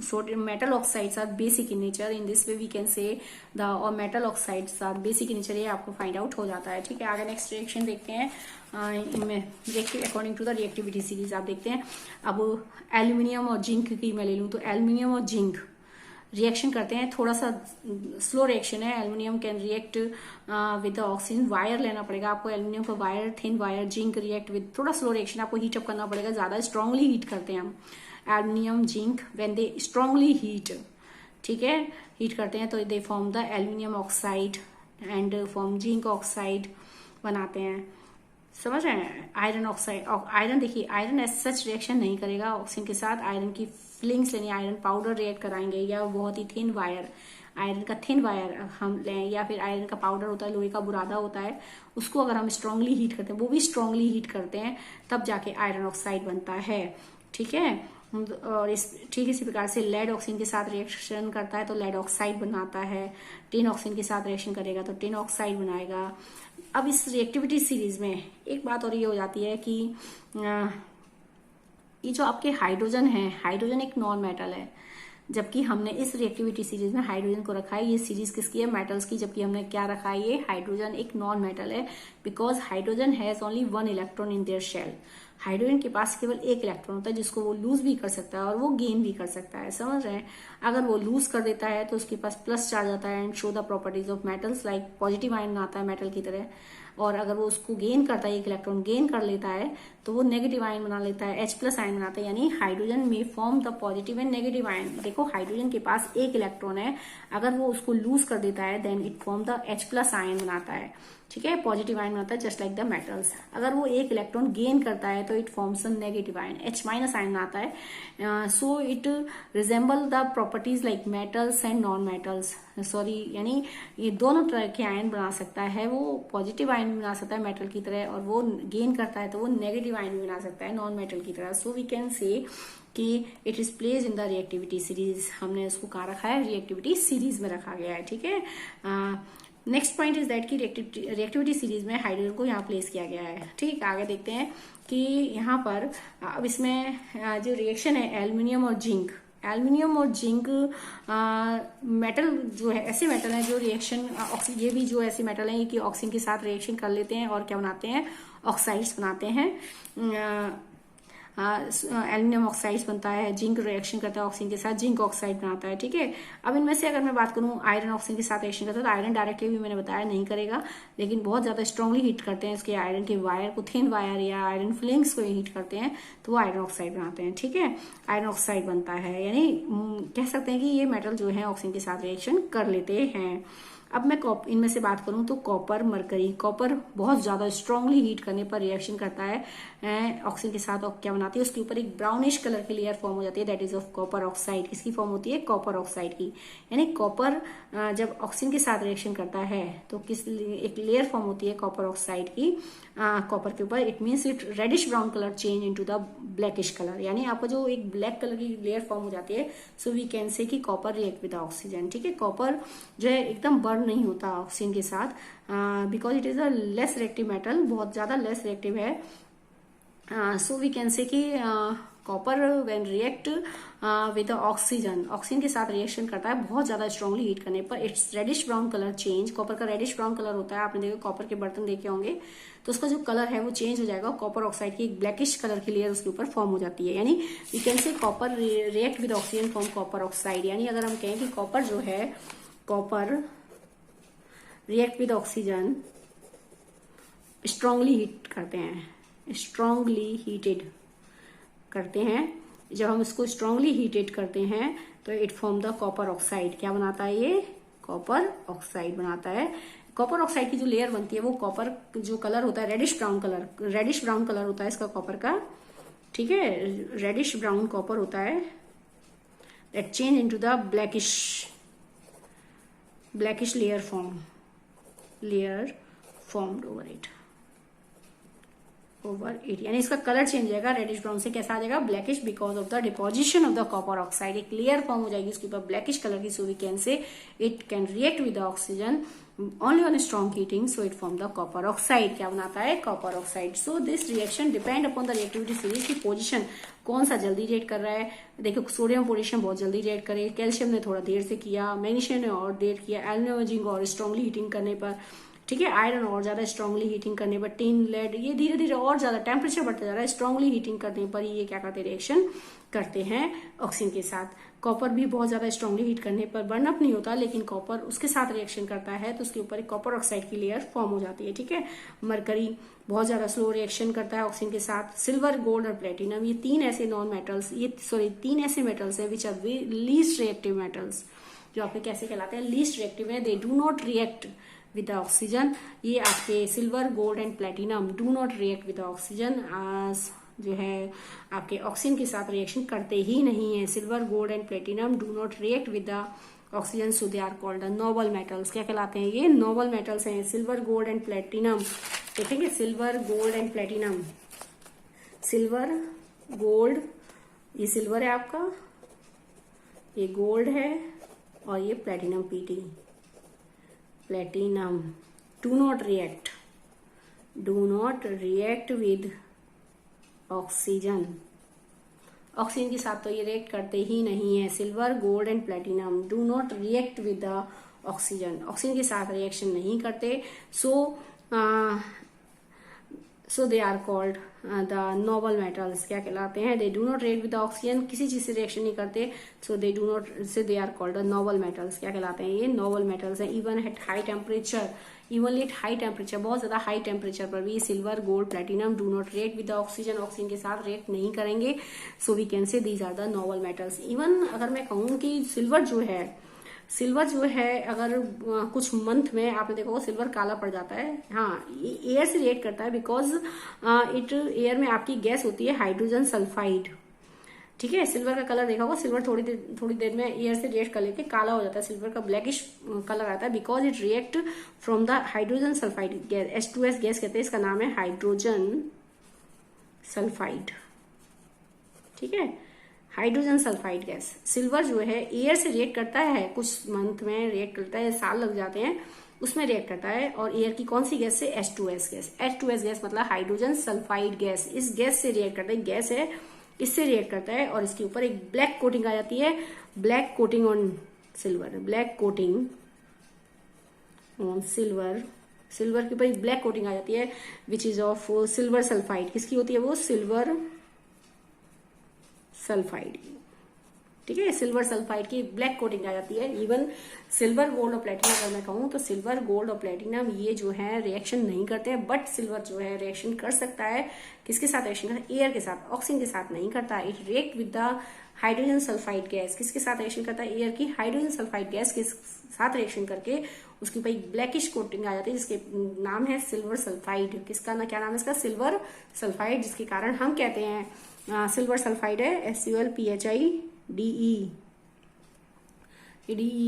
sodium metal oxides are basic in nature, in this way we can say the metal oxides are basic in nature, ये आपको फाइंड आउट हो जाता है, ठीक है। आगे नेक्स्ट रिएक्शन देखते हैं, इनमें according to the reactivity series आप देखते हैं। अब एल्यूमिनियम और जिंक की मैं ले लूँ तो एल्यूमिनियम और जिंक रिएक्शन करते हैं, थोड़ा सा स्लो रिएक्शन है। Aluminium can react with the oxygen, wire लेना पड़ेगा आपको, एल्यूमिनियम का wire, thin wire, zinc react with, थोड़ा स्लो रिएक्शन, आपको हीट अप करना पड़ेगा, ज्यादा स्ट्रांगली हीट करते हैं हम aluminium zinc when they strongly heat, ठीक है, हीट करते हैं तो they form the aluminium oxide and form zinc oxide बनाते हैं, समझ रहे हैं। आयरन ऑक्साइड, आयरन देखिए, आयरन एज सच रिएक्शन नहीं करेगा ऑक्सीजन के साथ, आयरन की फिलिंग्स लेनी, आयरन पाउडर रिएक्ट कराएंगे, या बहुत ही थिन वायर, आयरन का थिन वायर हम लें, या फिर आयरन का पाउडर होता है, लोहे का बुरादा होता है, उसको अगर हम स्ट्रांगली हीट करते हैं, वो भी स्ट्रांगली हीट करते हैं, तब जाके आयरन ऑक्साइड बनता है, ठीक है। और इसी प्रकार से लेड ऑक्सीजन के साथ रिएक्शन करता है तो लेड ऑक्साइड बनाता है, टिन ऑक्सीजन के साथ रिएक्शन करेगा तो टिन ऑक्साइड बनाएगा। अब इस रिएक्टिविटी सीरीज में एक बात और ये हो जाती है कि ये जो आपके हाइड्रोजन है, हाइड्रोजन एक नॉन मेटल है, जबकि हमने इस रिएक्टिविटी सीरीज में हाइड्रोजन को रखा है, ये सीरीज किसकी है, मेटल्स की, जबकि हमने क्या रखा है, ये हाइड्रोजन एक नॉन मेटल है, because hydrogen has only 1 electron in their shell. Hydrogen के पास केवल एक इलेक्ट्रॉन होता है जिसको वो लूज भी कर सकता है और वो गेन भी कर सकता है, समझ रहे हैं। अगर वो लूज कर देता है तो उसके पास प्लस चार्ज आता है and show the properties of metals, like positive ion आता है मेटल की तरह, और अगर वो उसको गेन करता है, एक इलेक्ट्रॉन गेन कर लेता है तो वो नेगेटिव आयन बना लेता है, H+ आयन बनाता है, यानी हाइड्रोजन में form the positive and negative ion. देखो हाइड्रोजन के पास एक इलेक्ट्रॉन है, अगर वो उसको लूज कर देता है then it form the H+ ion बनाता है, ठीक है, पॉजिटिव आयन बनाता है, जस्ट लाइक द मेटल्स। अगर वो एक इलेक्ट्रॉन गेन करता है तो it forms negative ion, H- ion आता है। So it resemble the properties like metals and non metals, sorry, यानी ये दोनों तरह के आयन बना सकता है, वो पॉजिटिव आयन बना सकता है मेटल की तरह, और वो गेन करता है तो वो नेगेटिव आयन भी बना सकता है नॉन मेटल की तरह। सो वी कैन से कि it is place in the reactivity series, हमने उसको कहाँ रखा है, रिएक्टिविटी सीरीज में रखा गया है, ठीक है। नेक्स्ट पॉइंट इज दैट कि रिएक्टिविटी सीरीज में हाइड्रोजन को यहाँ प्लेस किया गया है, ठीक। आगे देखते हैं कि यहाँ पर अब इसमें जो रिएक्शन है एल्यूमिनियम और जिंक, एल्यूमिनियम और जिंक मेटल जो है, ऐसे मेटल हैं जो रिएक्शन, ये भी जो ऐसे मेटल हैं कि ऑक्सीजन के साथ रिएक्शन कर लेते हैं और क्या बनाते हैं, ऑक्साइड्स बनाते हैं। एल्यूमिनियम ऑक्साइड बनता है, जिंक रिएक्शन करता है ऑक्सीजन के साथ, जिंक ऑक्साइड बनाता है। ठीक है, अब इनमें से अगर मैं बात करूं आयरन ऑक्सीजन के साथ रिएक्शन करता है, तो आयरन डायरेक्टली भी मैंने बताया नहीं करेगा, लेकिन बहुत ज्यादा स्ट्रांगली हीट करते हैं इसके आयरन के वायर को, थिन वायर या आयरन फिलिंग्स को हीट करते हैं तो वो आयरन ऑक्साइड बनाते हैं। ठीक है, आयरन ऑक्साइड बनता है, यानी कह सकते हैं कि ये मेटल जो है ऑक्सीजन के साथ रिएक्शन कर लेते हैं। अब मैं इनमें से बात करूं तो कॉपर, मरकरी। कॉपर बहुत ज्यादा स्ट्रांगली हीट करने पर रिएक्शन करता है ऑक्सीजन के साथ, और क्या बनाती है, उसके ऊपर एक ब्राउनिश कलर की लेयर फॉर्म हो जाती है, that is of copper oxide. किसकी फॉर्म होती है, कॉपर ऑक्साइड की। यानी कॉपर जब ऑक्सीजन के साथ रिएक्शन करता है तो एक लेयर फॉर्म होती है कॉपर ऑक्साइड की कॉपर के ऊपर। It means it reddish brown colour change into the blackish colour, यानी आपको जो एक ब्लैक कलर की लेयर फॉर्म हो जाती है। सो वी कैन से कि कॉपर रिएक्ट विद ऑक्सीजन। ठीक है, कॉपर जो है एकदम बर्न नहीं होता ऑक्सीजन के साथ, because it is a less reactive metal, बहुत ज्यादा लेस रिएक्टिव है। सो वी कैन से कि copper when react with oxygen, oxygen के साथ रिएक्शन करता है बहुत ज्यादा स्ट्रांगली हीट करने पर, it's reddish brown colour change. Copper का रेडिश ब्राउन कलर होता है, आपने देखो कॉपर के बर्तन देखे होंगे, तो उसका जो कलर है वो चेंज हो जाएगा। कॉपर ऑक्साइड की एक ब्लैकिश कलर की लेयर उसके ऊपर फॉर्म हो जाती है। यानी we can say copper react with oxygen from copper oxide. यानी अगर हम कहें कि कॉपर जो है, copper react with oxygen strongly heat करते हैं, स्ट्रांगली हीटेड करते हैं। जब हम इसको स्ट्रांगली हीटेड करते हैं तो it form the copper oxide. क्या बनाता है ये, कॉपर ऑक्साइड बनाता है। कॉपर ऑक्साइड की जो लेयर बनती है वो कॉपर जो कलर होता है रेडिश ब्राउन कलर होता है इसका कॉपर का। ठीक है, रेडिश ब्राउन कॉपर होता है, that change into the blackish layer formed over it, यानी इसका कलर चेंज हो जाएगा, रेडिश ब्राउन से कैसा आ जाएगा, blackish, because of the deposition of the copper oxide. एक लेयर फॉर्म हो जाएगी उसके ऊपर ब्लैकिश कलर की। So we can say it can react with the oxygen only on strong heating, so it form the copper oxide. क्या बनाता है, copper oxide. So this reaction depend upon the reactivity series की position, कौन सा जल्दी react कर रहा है। देखो सोडियम पोटेशियम बहुत जल्दी रिएक्ट करे, कैल्शियम ने थोड़ा देर से किया, मैग्नीशियम ने और देर किया, एल्यूमिनियम जिंक और स्ट्रांगली हीटिंग करने पर। ठीक है, आयरन और ज्यादा स्ट्रांगली हीटिंग करने पर, टिन, लेड, ये धीरे धीरे और ज्यादा टेम्परेचर बढ़ता जा रहा है, स्ट्रांगली हीटिंग करने पर ये क्या करते हैं, रिएक्शन करते हैं ऑक्सीजन के साथ। कॉपर भी बहुत ज्यादा स्ट्रांगली हीट करने पर बर्न अप नहीं होता, लेकिन कॉपर उसके साथ रिएक्शन करता है तो उसके ऊपर एक कॉपर ऑक्साइड की लेयर फॉर्म हो जाती है। ठीक है, मरकरी बहुत ज्यादा स्लो रिएक्शन करता है ऑक्सीजन के साथ। सिल्वर, गोल्ड और प्लेटिनम, ये तीन ऐसे तीन ऐसे मेटल्स हैं which are least reactive metals, जो आपके कैसे कहलाते हैं, लीस्ट रिएक्टिव है। They do not react with the oxygen. ये आपके silver, gold and platinum do not react with oxygen, जो है आपके ऑक्सीजन के साथ रिएक्शन करते ही नहीं है। Silver, gold and platinum do not react with the oxygen, so they are called the noble metals. क्या कहलाते हैं ये, नोबल मेटल्स हैं। सिल्वर, गोल्ड एंड प्लेटिनम, देखेंगे silver, gold and platinum. Silver, gold, ये सिल्वर है आपका, ये गोल्ड है और ये platinum PT. Platinum do not react with oxygen, oxygen के साथ तो ये रिएक्ट करते ही नहीं है। Silver, gold and platinum do not react with the oxygen, oxygen के साथ रिएक्शन नहीं करते। So they are called the noble metals. क्या कहलाते हैं, they do not react with oxygen, किसी चीज से रिएक्शन नहीं करते, so they are called the noble metals. क्या कहलाते हैं, ये नोबल मेटल्स हैं। इवन एट हाई टेम्परेचर, बहुत ज्यादा हाई टेम्परेचर पर भी silver, gold, platinum do not react with oxygen, oxygen के साथ रिएक्ट नहीं करेंगे। So we can say these are the noble metals. Even अगर मैं कहूँ कि सिल्वर जो है अगर कुछ मंथ में आपने देखा होगा सिल्वर काला पड़ जाता है, हाँ, ये एयर से रिएक्ट करता है, बिकॉज एयर में आपकी गैस होती है हाइड्रोजन सल्फाइड। ठीक है, सिल्वर का कलर देखा होगा, सिल्वर थोड़ी देर में एयर से रिएक्ट कर लेके काला हो जाता है, सिल्वर का ब्लैकिश कलर आता है, because it react from the hydrogen sulphide gas, H2S gas कहते हैं, इसका नाम है हाइड्रोजन सल्फाइड। ठीक है, हाइड्रोजन सल्फाइड गैस। सिल्वर जो है एयर से रिएक्ट करता है, कुछ मंथ में रिएक्ट करता है, साल लग जाते हैं, उसमें रिएक्ट करता है, और एयर की कौन सी गैस से, H2S गैस मतलब हाइड्रोजन सल्फाइड गैस। इस गैस से रिएक्ट करता है, गैस है, इससे रिएक्ट करता है, और इसके ऊपर एक ब्लैक कोटिंग आ जाती है, black coating on silver, black coating on silver, silver के ऊपर एक ब्लैक कोटिंग आ जाती है, which is of silver sulphide. किसकी होती है वो, सिल्वर सल्फाइड, ठीक है। सिल्वर सल्फाइड की ब्लैक कोटिंग आ जाती है। इवन सिल्वर, गोल्ड और प्लेटिनम अगर मैं कहूँ तो सिल्वर, गोल्ड और प्लेटिनम ये जो है रिएक्शन नहीं करते हैं, बट सिल्वर जो है रिएक्शन कर सकता है। किसके साथ रिएक्शन करता है? एयर के साथ, ऑक्सीजन के साथ नहीं करता। It react with the hydrogen sulphide gas. किसके साथ रिएक्शन करता है? एयर की हाइड्रोजन सल्फाइड गैस के साथ रिएक्शन करके उसके ऊपर एक ब्लैकिश कोटिंग आ जाती है जिसके नाम है सिल्वर सल्फाइड। किसका ना, क्या नाम है इसका? सिल्वर सल्फाइड, जिसके कारण हम कहते हैं सिल्वर सल्फाइड है, SULPHIDE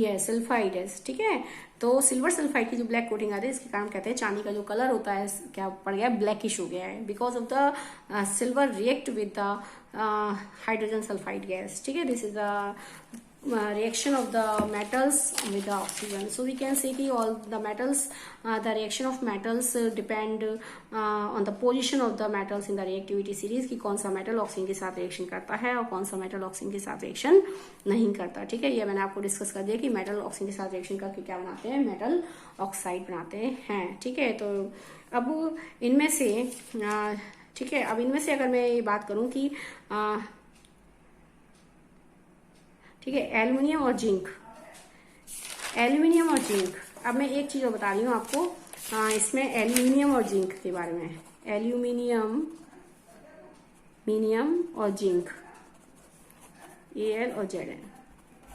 है, सल्फाइड है, ठीक है। तो सिल्वर सल्फाइड की जो ब्लैक कोटिंग आती है इसके कारण कहते हैं चांदी का जो कलर होता है क्या पड़ गया? ब्लैकिश हो गया है, because of the silver react with the hydrogen sulphide gas, ठीक है। This is the reaction of the metals with the oxygen. So we can say कि all the metals, the reaction of metals depend on the position of the metals in the reactivity series, कि कौन सा metal oxygen के साथ reaction करता है और कौन सा मेटल ऑक्सीजन के साथ रिएक्शन नहीं करता, ठीक है। ये मैंने आपको डिस्कस कर दिया कि मेटल ऑक्सीजन के साथ रिएक्शन करके क्या बनाते हैं? मेटल ऑक्साइड बनाते हैं, ठीक है। तो अब इनमें से ठीक है, अब इनमें से अगर मैं ये बात करूं कि ठीक है, एल्यूमिनियम और जिंक, एल्यूमिनियम और जिंक। अब मैं एक चीज और बता रही हूँ आपको इसमें एल्यूमिनियम और जिंक के बारे में। एल्यूमिनियम और जिंक, Al और Zn,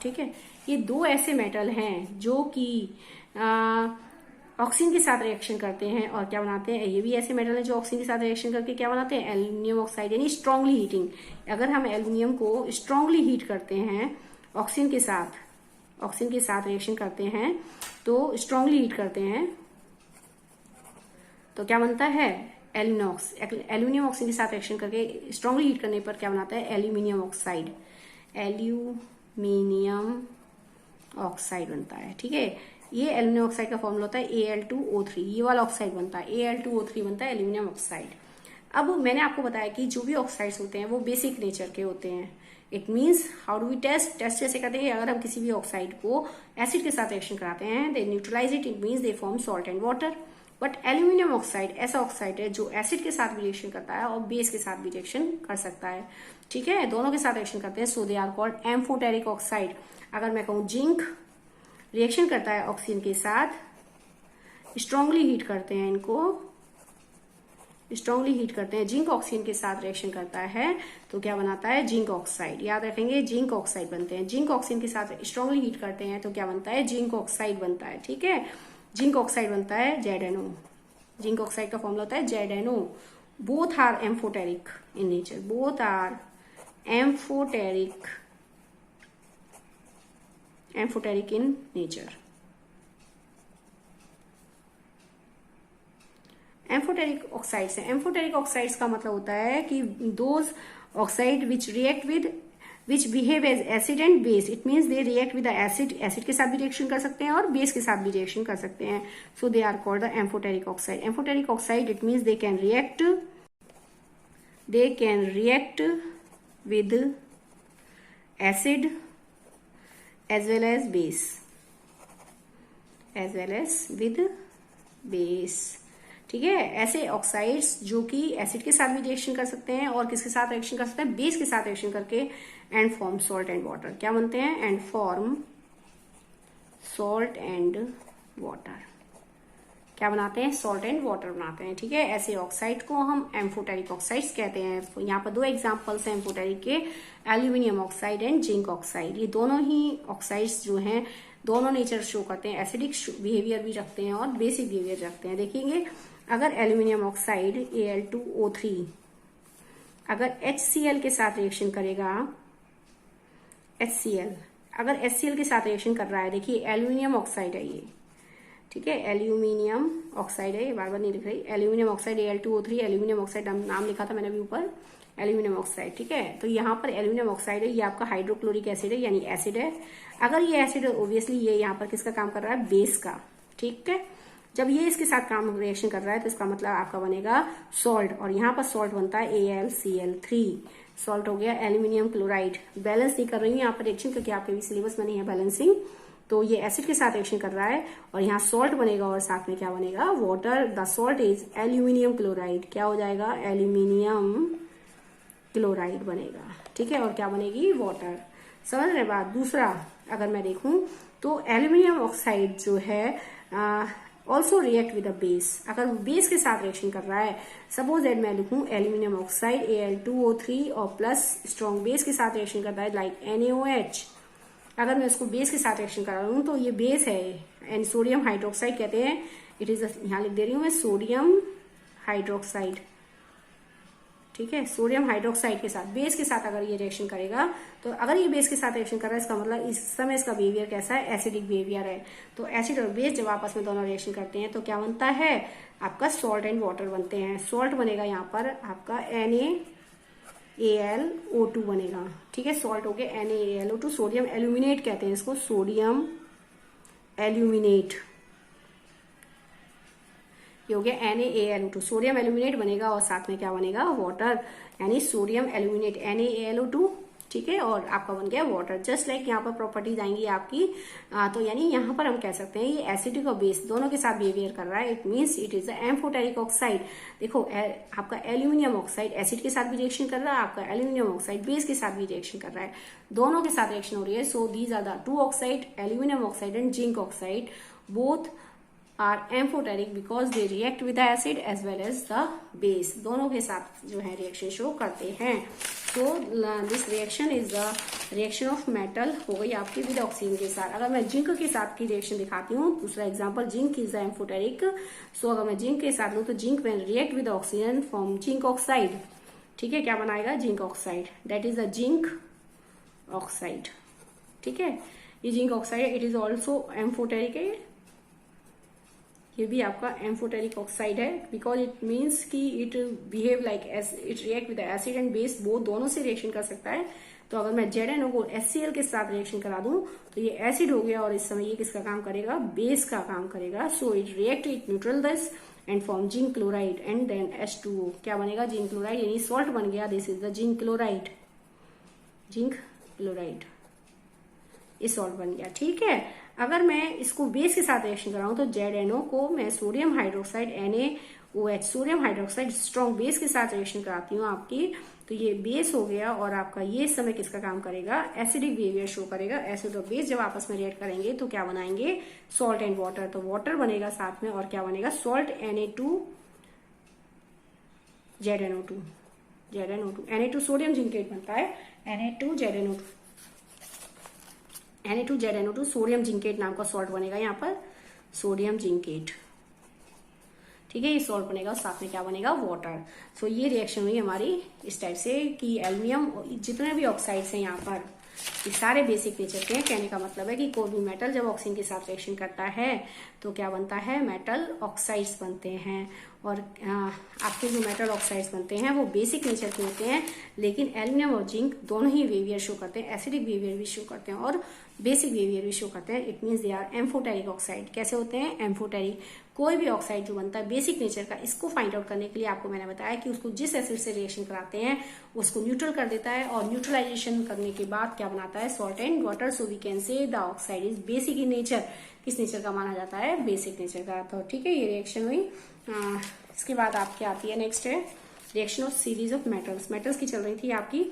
ठीक है। ये दो ऐसे मेटल हैं जो कि ऑक्सीजन के साथ रिएक्शन करते हैं और क्या बनाते हैं? ये भी ऐसे मेटल हैं जो ऑक्सीजन के साथ रिएक्शन करके क्या बनाते हैं? एल्यूमिनियम ऑक्साइड, यानी स्ट्रांगली हीटिंग। अगर हम एल्यूमिनियम को स्ट्रांगली हीट करते हैं ऑक्सीजन के साथ रिएक्शन करते हैं, तो स्ट्रांगली हीट करते हैं तो क्या बनता है? एल्यूमिनियम ऑक्सीजन के साथ रिएक्शन करके स्ट्रांगली हीट करने पर क्या बनाता है? एल्यूमिनियम ऑक्साइड, एल्यूमिनियम ऑक्साइड बनता है, ठीक है। ये एल्यूमिनियम ऑक्साइड का फॉर्मूला होता है Al2O3, ये वाला ऑक्साइड बनता है, Al2O3 बनता है एल्यूमिनियम ऑक्साइड। अब मैंने आपको बताया कि जो भी ऑक्साइड्स होते हैं वो बेसिक नेचर के होते हैं। It means how do we test जैसे करते हैं, अगर हम किसी भी ऑक्साइड को एसिड के साथ रिएक्शन कराते हैं, they neutralize it, it means they form salt and water. But aluminium oxide ऐसा ऑक्साइड है जो एसिड के साथ भी रिएक्शन करता है और बेस के साथ भी रिएक्शन कर सकता है, ठीक है। दोनों के साथ रिएक्शन करते हैं, so they are called amphoteric oxide. अगर मैं कहूँ जिंक रिएक्शन करता है ऑक्सीजन के साथ, स्ट्रांगली हीट करते हैं, इनको स्ट्रांगली हीट करते हैं, जिंक ऑक्सीजन के साथ रिएक्शन करता है तो क्या बनाता है? Zinc oxide. याद रखेंगे, जिंक ऑक्साइड बनते हैं। जिंक ऑक्सीजन के साथ स्ट्रांगली हीट करते हैं तो क्या बनता है? जिंक ऑक्साइड बनता है, ठीक है। जिंक ऑक्साइड बनता है ZnO। जिंक ऑक्साइड का फॉर्मूला होता है ZnO। Both are amphoteric in nature, both are amphoteric in nature. Amphoteric oxides है। एम्फोटेरिक ऑक्साइड्स का मतलब होता है कि those oxide which react with which behave as acid and base, it means they react with the acid, acid के साथ भी reaction कर सकते हैं और बेस के साथ भी रिएक्शन कर सकते हैं, so they are called the amphoteric oxide. Amphoteric oxide it means they can react with acid as well as with base, ठीक है। ऐसे ऑक्साइड्स जो कि एसिड के साथ भी रिएक्शन कर सकते हैं और किसके साथ रिएक्शन कर सकते हैं? बेस के साथ रिएक्शन करके and form salt and water. क्या बनते हैं? And form salt and water. क्या बनाते हैं? सॉल्ट एंड वाटर बनाते हैं, ठीक है। ऐसे ऑक्साइड को हम एम्फोटेरिक ऑक्साइड्स कहते हैं। यहाँ पर दो एग्जांपल्स हैं एम्फोटेरिक के, aluminium oxide and zinc oxide. ये दोनों ही ऑक्साइड्स जो हैं दोनों नेचर शो करते हैं, एसिडिक बिहेवियर भी रखते हैं और बेसिक बिहेवियर रखते हैं। देखेंगे, अगर एल्यूमिनियम ऑक्साइड Al2O3 अगर HCl के साथ रिएक्शन करेगा, HCl अगर HCl के साथ रिएक्शन कर रहा है, देखिए एल्यूमिनियम ऑक्साइड है ये, ठीक है, एल्यूमिनियम ऑक्साइड है, ये बार बार नहीं लिख रही, aluminium oxide Al2O3, aluminium oxide नाम लिखा था मैंने अभी ऊपर, एल्यूमिनियम ऑक्साइड, ठीक है। तो यहाँ पर एल्यूमिनियम ऑक्साइड है, ये आपका हाइड्रोक्लोरिक एसिड है, यानी एसिड है। अगर ये एसिड ऑब्वियसली ये यहाँ पर किसका काम कर रहा है? बेस का, ठीक है। जब ये इसके साथ काम रिएक्शन कर रहा है तो इसका मतलब आपका बनेगा सॉल्ट, और यहाँ पर सॉल्ट बनता है AlCl3, सॉल्ट हो गया। एल्यूमिनियम क्लोराइड, बैलेंस नहीं कर रही हूँ यहाँ पर रिएक्शन क्योंकि आपके भी सिलेबस में नहीं है बैलेंसिंग, तो ये एसिड के साथ रिएक्शन कर रहा है और यहाँ सॉल्ट बनेगा और साथ में क्या बनेगा? Water. The salt is aluminium chloride, क्या हो जाएगा? एल्यूमिनियम क्लोराइड बनेगा, ठीक है। और क्या बनेगी, वाटर। समझ रहे बात। दूसरा अगर मैं देखूं तो एल्यूमिनियम ऑक्साइड जो है also react with a base. अगर बेस के साथ रिएक्शन कर रहा है, सपोज दैट मैं लिखूं एल्यूमिनियम ऑक्साइड Al2O3 और प्लस स्ट्रॉन्ग बेस के साथ रिएक्शन करता है लाइक NaOH। अगर मैं इसको बेस के साथ रिएक्शन करा रहा हूं तो ये बेस है एंड सोडियम हाइड्रोक्साइड कहते हैं। इट इज, यहां लिख दे रही हूं मैं सोडियम हाइड्रोक्साइड, ठीक है। सोडियम हाइड्रोक्साइड के साथ, बेस के साथ अगर ये रिएक्शन करेगा, तो अगर ये बेस के साथ रिएक्शन कर रहा है इसका मतलब इस समय इसका बिहेवियर कैसा है, एसिडिक बिहेवियर है। तो एसिड और बेस जब आपस में दोनों रिएक्शन करते हैं तो क्या बनता है, आपका सॉल्ट एंड वाटर बनते हैं। सॉल्ट बनेगा यहाँ पर आपका NaAlO2 बनेगा, ठीक है। सॉल्ट हो गया NaAlO2। सोडियम एल्यूमिनेट कहते हैं इसको, सोडियम एल्यूमिनेट। ये हो गया NaAlO2, सोडियम एल्यूमिनेट बनेगा और साथ में क्या बनेगा, वाटर, यानी सोडियम एल्यूमिनेट NaAlO2, ठीक है। और आपका बन गया वाटर। जस्ट लाइक यहाँ पर प्रॉपर्टीज आएंगी आपकी। तो यानी यहाँ पर हम कह सकते हैं ये एसिडिक और बेस दोनों के साथ बिहेवियर कर रहा है। It means it is amphoteric oxide. देखो आपका एल्यूमिनियम ऑक्साइड एसिड के साथ भी रिएक्शन कर रहा है, आपका एल्यूमिनियम ऑक्साइड बेस के साथ भी रिएक्शन कर रहा है, दोनों के साथ रिएक्शन हो रही है। So these are the two oxide, aluminium oxide and zinc oxide, both are amphoteric because they react with the acid as well as the base। दोनों के साथ जो है रिएक्शन शो करते हैं। So this reaction is the reaction of metal हो गई आपकी विद ऑक्सीजन के साथ। अगर मैं जिंक के साथ की रिएक्शन दिखाती हूँ, दूसरा example, zinc is the amphoteric. So अगर मैं जिंक के साथ लूँ तो जिंक में react with oxygen form zinc oxide, ठीक है। क्या बनाएगा, zinc oxide, that is the zinc oxide, ठीक है। ये zinc oxide it is also amphoteric है, ये भी आपका एम्फोटेरिक ऑक्साइड है, बिकॉज इट मीन्स कि it behave like it react with acid and base, वो दोनों से रिएक्शन कर सकता है। तो अगर मैं ZnO को HCl के साथ रिएक्शन करा दूं तो ये एसिड हो गया और इस समय ये किसका काम करेगा, बेस का काम करेगा। So it react, it neutral this and form zinc chloride and then H2O। क्या बनेगा, जिंक क्लोराइड, यानी सॉल्ट बन गया। This is the zinc chloride, zinc chloride, ये सॉल्ट बन गया, ठीक है। अगर मैं इसको बेस के साथ रिएक्शन कराऊं तो ZnO को मैं sodium hydroxide NaOH, sodium hydroxide strong base के साथ रिएक्शन कराती हूँ आपकी, तो ये बेस हो गया और आपका ये समय किसका काम करेगा, एसिडिक बिहेवियर शो करेगा। एसिड और बेस जब आपस में रिएक्ट करेंगे तो क्या बनाएंगे, सॉल्ट एंड वाटर। तो वाटर बनेगा साथ में और क्या बनेगा, सॉल्ट Na2ZnO2 सोडियम जिंकेट बनता है, Na2ZnO2 सोडियम जिंकेट नाम का सॉल्ट बनेगा यहाँ पर, सोडियम जिंकेट, ठीक है। ये सॉल्ट बनेगा और साथ में क्या बनेगा, वाटर। सो ये रिएक्शन हुई हमारी इस टाइप से कि एल्यूमिनियम जितने भी ऑक्साइड्स हैं यहाँ पर ये सारे बेसिक नेचर के हैं। कहने का मतलब है कि कोई भी मेटल जब ऑक्सीजन के साथ रिएक्शन करता है तो क्या बनता है, मेटल ऑक्साइड्स बनते हैं। और आपके जो मेटल ऑक्साइड्स बनते हैं वो बेसिक नेचर के होते हैं, लेकिन एल्यूमिनियम और जिंक दोनों ही बिहेवियर शो करते हैं, एसिडिक बिहेवियर भी शो करते हैं और बेसिक बिहेवियर भी शो करते हैं। It means they are amphoteric oxide. कैसे होते हैं, एम्फोटेरिक। कोई भी ऑक्साइड जो बनता है बेसिक नेचर का, इसको फाइंड आउट करने के लिए आपको मैंने बताया कि उसको जिस एसिड से रिएक्शन कराते हैं उसको न्यूट्रल कर देता है और न्यूट्रलाइजेशन करने के बाद क्या बनाता है, salt and water. So we can say the oxide is basic in nature. किस नेचर का माना जाता है, बेसिक नेचर का। तो ठीक है, ये रिएक्शन हुई। इसके बाद आपकी आती है नेक्स्ट है reaction of series of metals. Metals की चल रही थी आपकी,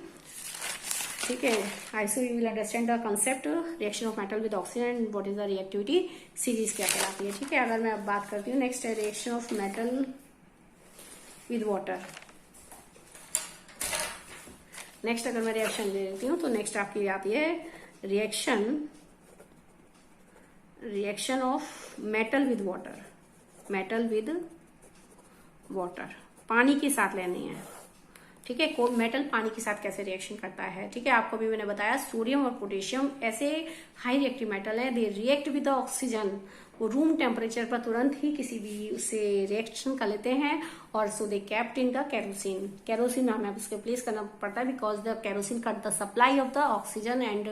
ठीक है। I so you will understand the concept reaction of metal with oxygen and what is the reactivity, series क्या कहलाती है, ठीक है। अगर मैं अब बात करती हूँ नेक्स्ट है reaction of metal with water. Next अगर मैं रिएक्शन ले लेती हूँ तो नेक्स्ट आपकी आती है reaction of metal with water. Metal with water, पानी के साथ लेनी है, ठीक है। कोई मेटल पानी के साथ कैसे रिएक्शन करता है, ठीक है। आपको भी मैंने बताया सोडियम और पोटेशियम ऐसे हाई रिएक्टिव मेटल है, दे रिएक्ट विद द ऑक्सीजन। वो रूम टेम्परेचर पर तुरंत ही किसी भी उससे रिएक्शन कर लेते हैं और so they kept in the kerosene. Kerosene हमें उसको प्लेस करना पड़ता है because the kerosene cut the supply of the oxygen and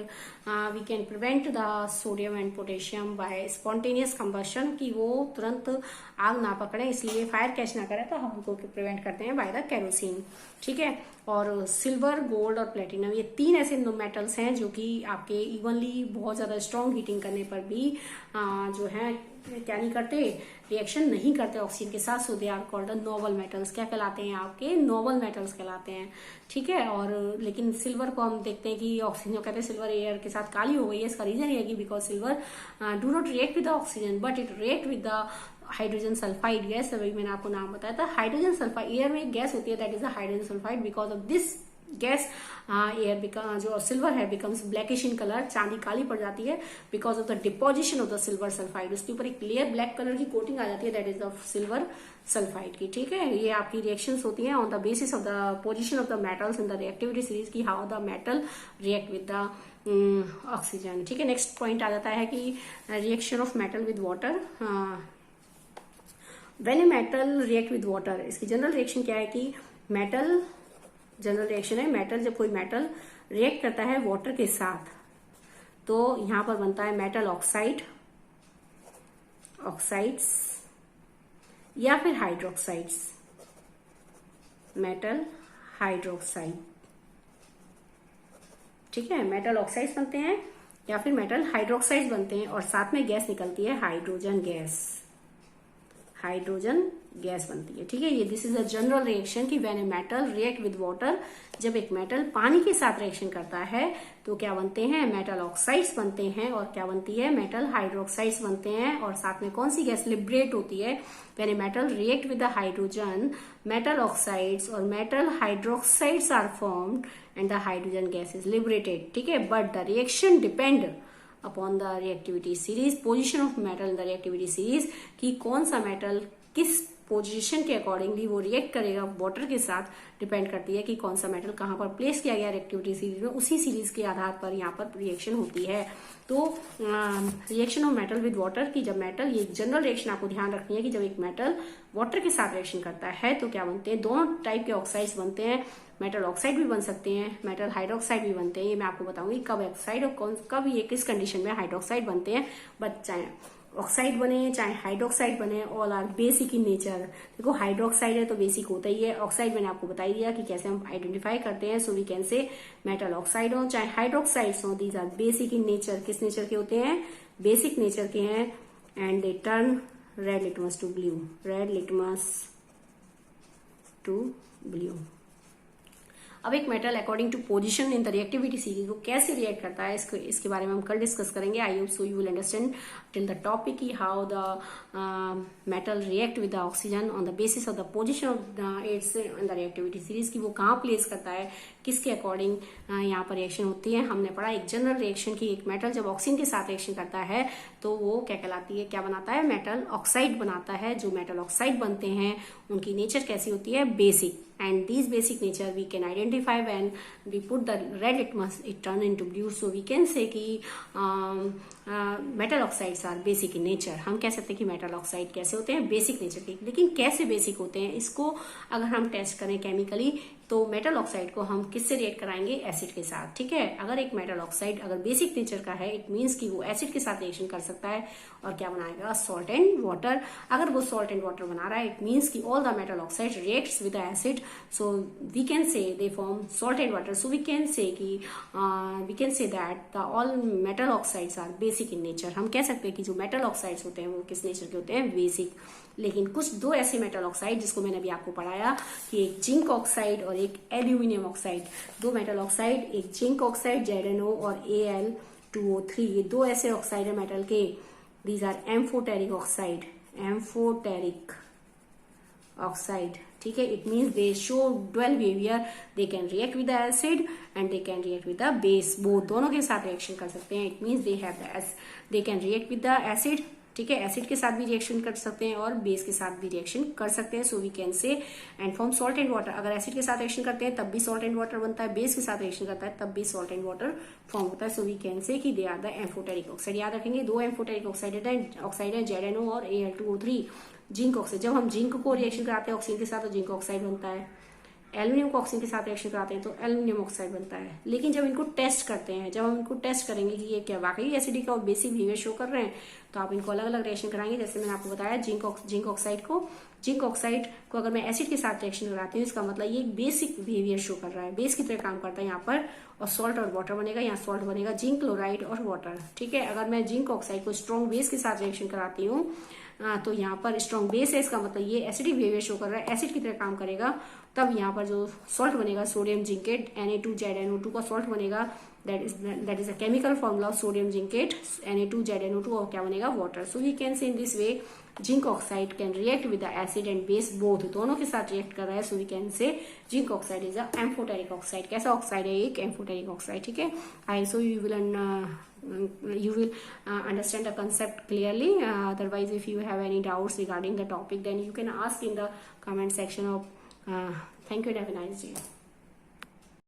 we can prevent the sodium and potassium by spontaneous combustion, कि वो तुरंत आग ना पकड़े, इसलिए फायर कैच ना करे, तो हम उनको प्रिवेंट करते हैं बाय द केरोसिन, ठीक है। और सिल्वर, गोल्ड और प्लेटिनम, ये तीन ऐसे मेटल्स हैं जो कि आपके इवनली बहुत ज्यादा स्ट्रॉन्ग हीटिंग करने पर भी जो है क्या नहीं करते, रिएक्शन नहीं करते ऑक्सीजन के साथ, so they are called the noble metals. क्या कहलाते हैं आपके, नोबल मेटल्स कहलाते हैं, ठीक है। और लेकिन सिल्वर को हम देखते हैं कि ऑक्सीजन कहते हैं सिल्वर एयर के साथ काली हो गई है, इसका रीजन ये है कि because silver do not react with the oxygen but it react with the hydrogen sulphide gas. अभी मैंने आपको नाम बताया था हाइड्रोजन सल्फाइड, एयर में एक गैस होती है that is the hydrogen sulphide. Because of this gas air जो सिल्वर है बिकम्स ब्लैकिश इन कलर, चांदी काली पड़ जाती है because of the deposition of the silver sulphide. उसके ऊपर एक लेयर ब्लैक कलर की कोटिंग आ जाती है that is the silver sulphide की, ठीक है। ये आपकी रिएक्शंस होती हैं on the basis of the position of the metals in the reactivity series की how the metal react with the oxygen, ठीक है। नेक्स्ट पॉइंट आ जाता है कि reaction of metal with water. When a metal react with water, इसकी general reaction क्या है कि मेटल, जनरल रिएक्शन है मेटल, जब कोई मेटल रिएक्ट करता है वाटर के साथ तो यहां पर बनता है मेटल ऑक्साइड, ऑक्साइड्स या फिर हाइड्रोक्साइड्स, मेटल हाइड्रोक्साइड, ठीक है। मेटल ऑक्साइड्स बनते हैं या फिर मेटल हाइड्रोक्साइड्स बनते हैं और साथ में गैस निकलती है हाइड्रोजन गैस, हाइड्रोजन गैस बनती है, ठीक है। ये this is a general reaction कि when a metal react with water, जब एक मेटल पानी के साथ रिएक्शन करता है तो क्या बनते हैं, मेटल ऑक्साइड्स बनते हैं और क्या बनती है, मेटल हाइड्रोक्साइड्स बनते हैं और साथ में कौन सी गैस लिबरेट होती है, when a metal react with the hydrogen, metal oxides और metal hydroxides are formed and the hydrogen gas is liberated, ठीक है। But the reaction depend upon the reactivity series, position of metal in the reactivity series, कि कौन सा metal किस position के accordingly वो react करेगा वाटर के साथ, डिपेंड करती है कि कौन सा मेटल कहां पर प्लेस किया गया रिएक्टिविटी सीरीज में, उसी सीरीज के आधार पर यहाँ पर रिएक्शन होती है। तो reaction of metal with water की, जब मेटल, ये जनरल रिएक्शन आपको ध्यान रखनी है कि जब एक मेटल वाटर के साथ रिएक्शन करता है तो क्या बनते हैं, दोनों टाइप के ऑक्साइड्स बनते हैं, मेटल ऑक्साइड भी बन सकते हैं, मेटल हाइड्रोक्साइड भी बनते हैं। ये मैं आपको बताऊंगी कब ऑक्साइड और कब ये किस कंडीशन में हाइड्रोक्साइड बनते हैं। बट चाहे ऑक्साइड बने चाहे हाइड्रोक्साइड बने, all are basic in nature. देखो हाइड्रोक्साइड है तो बेसिक होता ही है, ऑक्साइड मैंने आपको बता ही दिया कि कैसे हम आइडेंटिफाई करते हैं। So we can say metal oxide हो चाहे हाइड्रोक्साइड्स हो, these are basic in nature. किस नेचर के होते हैं, बेसिक नेचर के हैं। And they turn red litmus to blue, red litmus to blue. अब एक metal according to position in the reactivity series वो कैसे रिएक्ट करता है, इसके बारे में हम कल डिस्कस करेंगे। I hope so you will understand till the topic की how the metal react with the oxygen on the basis of the position of its in the reactivity series की वो कहाँ प्लेस करता है, किसके अकॉर्डिंग यहाँ पर रिएक्शन होती है। हमने पढ़ा एक जनरल रिएक्शन की, एक मेटल जब ऑक्सीजन के साथ रिएक्शन करता है तो वो क्या कहलाती है, क्या बनाता है, मेटल ऑक्साइड बनाता है। जो मेटल ऑक्साइड बनते हैं उनकी नेचर कैसी होती है, basic. And these basic nature we can identify when we put the red litmus, it turn into blue. So we can say कि metal oxides are basic in nature. हम कह सकते हैं कि metal oxide कैसे होते हैं, basic nature के। लेकिन कैसे basic होते हैं, इसको अगर हम टेस्ट करें केमिकली तो मेटल ऑक्साइड को हम किससे रिएक्ट कराएंगे, एसिड के साथ, ठीक है। अगर एक मेटल ऑक्साइड अगर बेसिक नेचर का है, इट मीन्स कि वो एसिड के साथ रिएक्शन कर सकता है और क्या बनाएगा, सॉल्ट एंड वाटर। अगर वो सॉल्ट एंड वाटर बना रहा है, इट मीन्स कि all the metal oxide reacts with the acid, so we can say they form salt and water. So we can say that the all metal oxides are basic in nature. हम कह सकते हैं कि जो metal oxides होते हैं वो किस नेचर के होते हैं, बेसिक। लेकिन कुछ दो ऐसे मेटल ऑक्साइड जिसको मैंने अभी आपको पढ़ाया कि एक जिंक ऑक्साइड और एक एल्यूमिनियम ऑक्साइड, दो मेटल ऑक्साइड, एक जिंक ऑक्साइड ZnO और Al2O3, ये दो ऐसे ऑक्साइड है मेटल के। These are amphoteric oxide, amphoteric oxide, ठीक है। It means they show dual behaviour, they can react with the acid and they can react with the base, both दोनों के साथ रिएक्शन कर सकते हैं। It means they can react with the acid, ठीक है, एसिड के साथ भी रिएक्शन कर सकते हैं और बेस के साथ भी रिएक्शन कर सकते हैं। So we can say and form salt and water. अगर एसिड के साथ रिएक्शन करते हैं तब भी सॉल्ट एंड वाटर बनता है, बेस के साथ रिएक्शन करता है तब भी सॉल्ट एंड वाटर फॉर्म होता है। सो वी कैन से कि they are the amphoteric oxide. याद रखेंगे दो एम्फोटेरिक ऑक्साइड है ZnO और Al2O3। जिंक ऑक्साइड, जब हम जिंक को रिएक्शन कराते हैं ऑक्सीजन के साथ तो जिंक ऑक्साइड बनता है, एल्यूमिनियम को ऑक्सीजन के साथ रिएक्शन कराते हैं तो एल्यूमिनियम ऑक्साइड बनता है। लेकिन जब इनको टेस्ट करते हैं, जब हम इनको टेस्ट करेंगे कि ये क्या वाकई एसिडिक और बेसिक बिहेवियर शो कर रहे हैं, तो आप इनको अलग अलग रिएक्शन कराएंगे। जैसे मैंने आपको बताया जिंक ऑक्साइड को अगर मैं एसिड के साथ रिएक्शन कराती हूँ, इसका मतलब ये बेसिक बिहेवियर शो कर रहा है, बेस की तरह काम करता है यहाँ पर, और सॉल्ट और वाटर बनेगा, यहाँ सॉल्ट बनेगा जिंक क्लोराइड और वाटर। ठीक है, अगर मैं जिंक ऑक्साइड को स्ट्रॉन्ग बेस के साथ रिएक्शन कराती हूँ तो यहाँ पर स्ट्रॉन्ग बेस है, इसका मतलब ये एसिडिक बिहेवियर शो कर रहा है, एसिड की तरह काम करेगा। तब यहाँ पर जो सॉल्ट बनेगा सोडियम जिंकेट Na2ZNO2 का सॉल्ट बनेगा, that is a chemical formula of sodium zincate Na2ZNO2, और क्या बनेगा water. So we can say in this way zinc oxide can react with the acid and base both, दोनों के साथ react कर रहा है। So we can say zinc oxide is a amphoteric oxide. कैसा ऑक्साइड है? एक एम्फोटेरिक ऑक्साइड। ठीक है, I so you will understand the concept clearly. Otherwise, if you have any doubts regarding the topic, then you can ask in the comment section of thank you and have a nice day.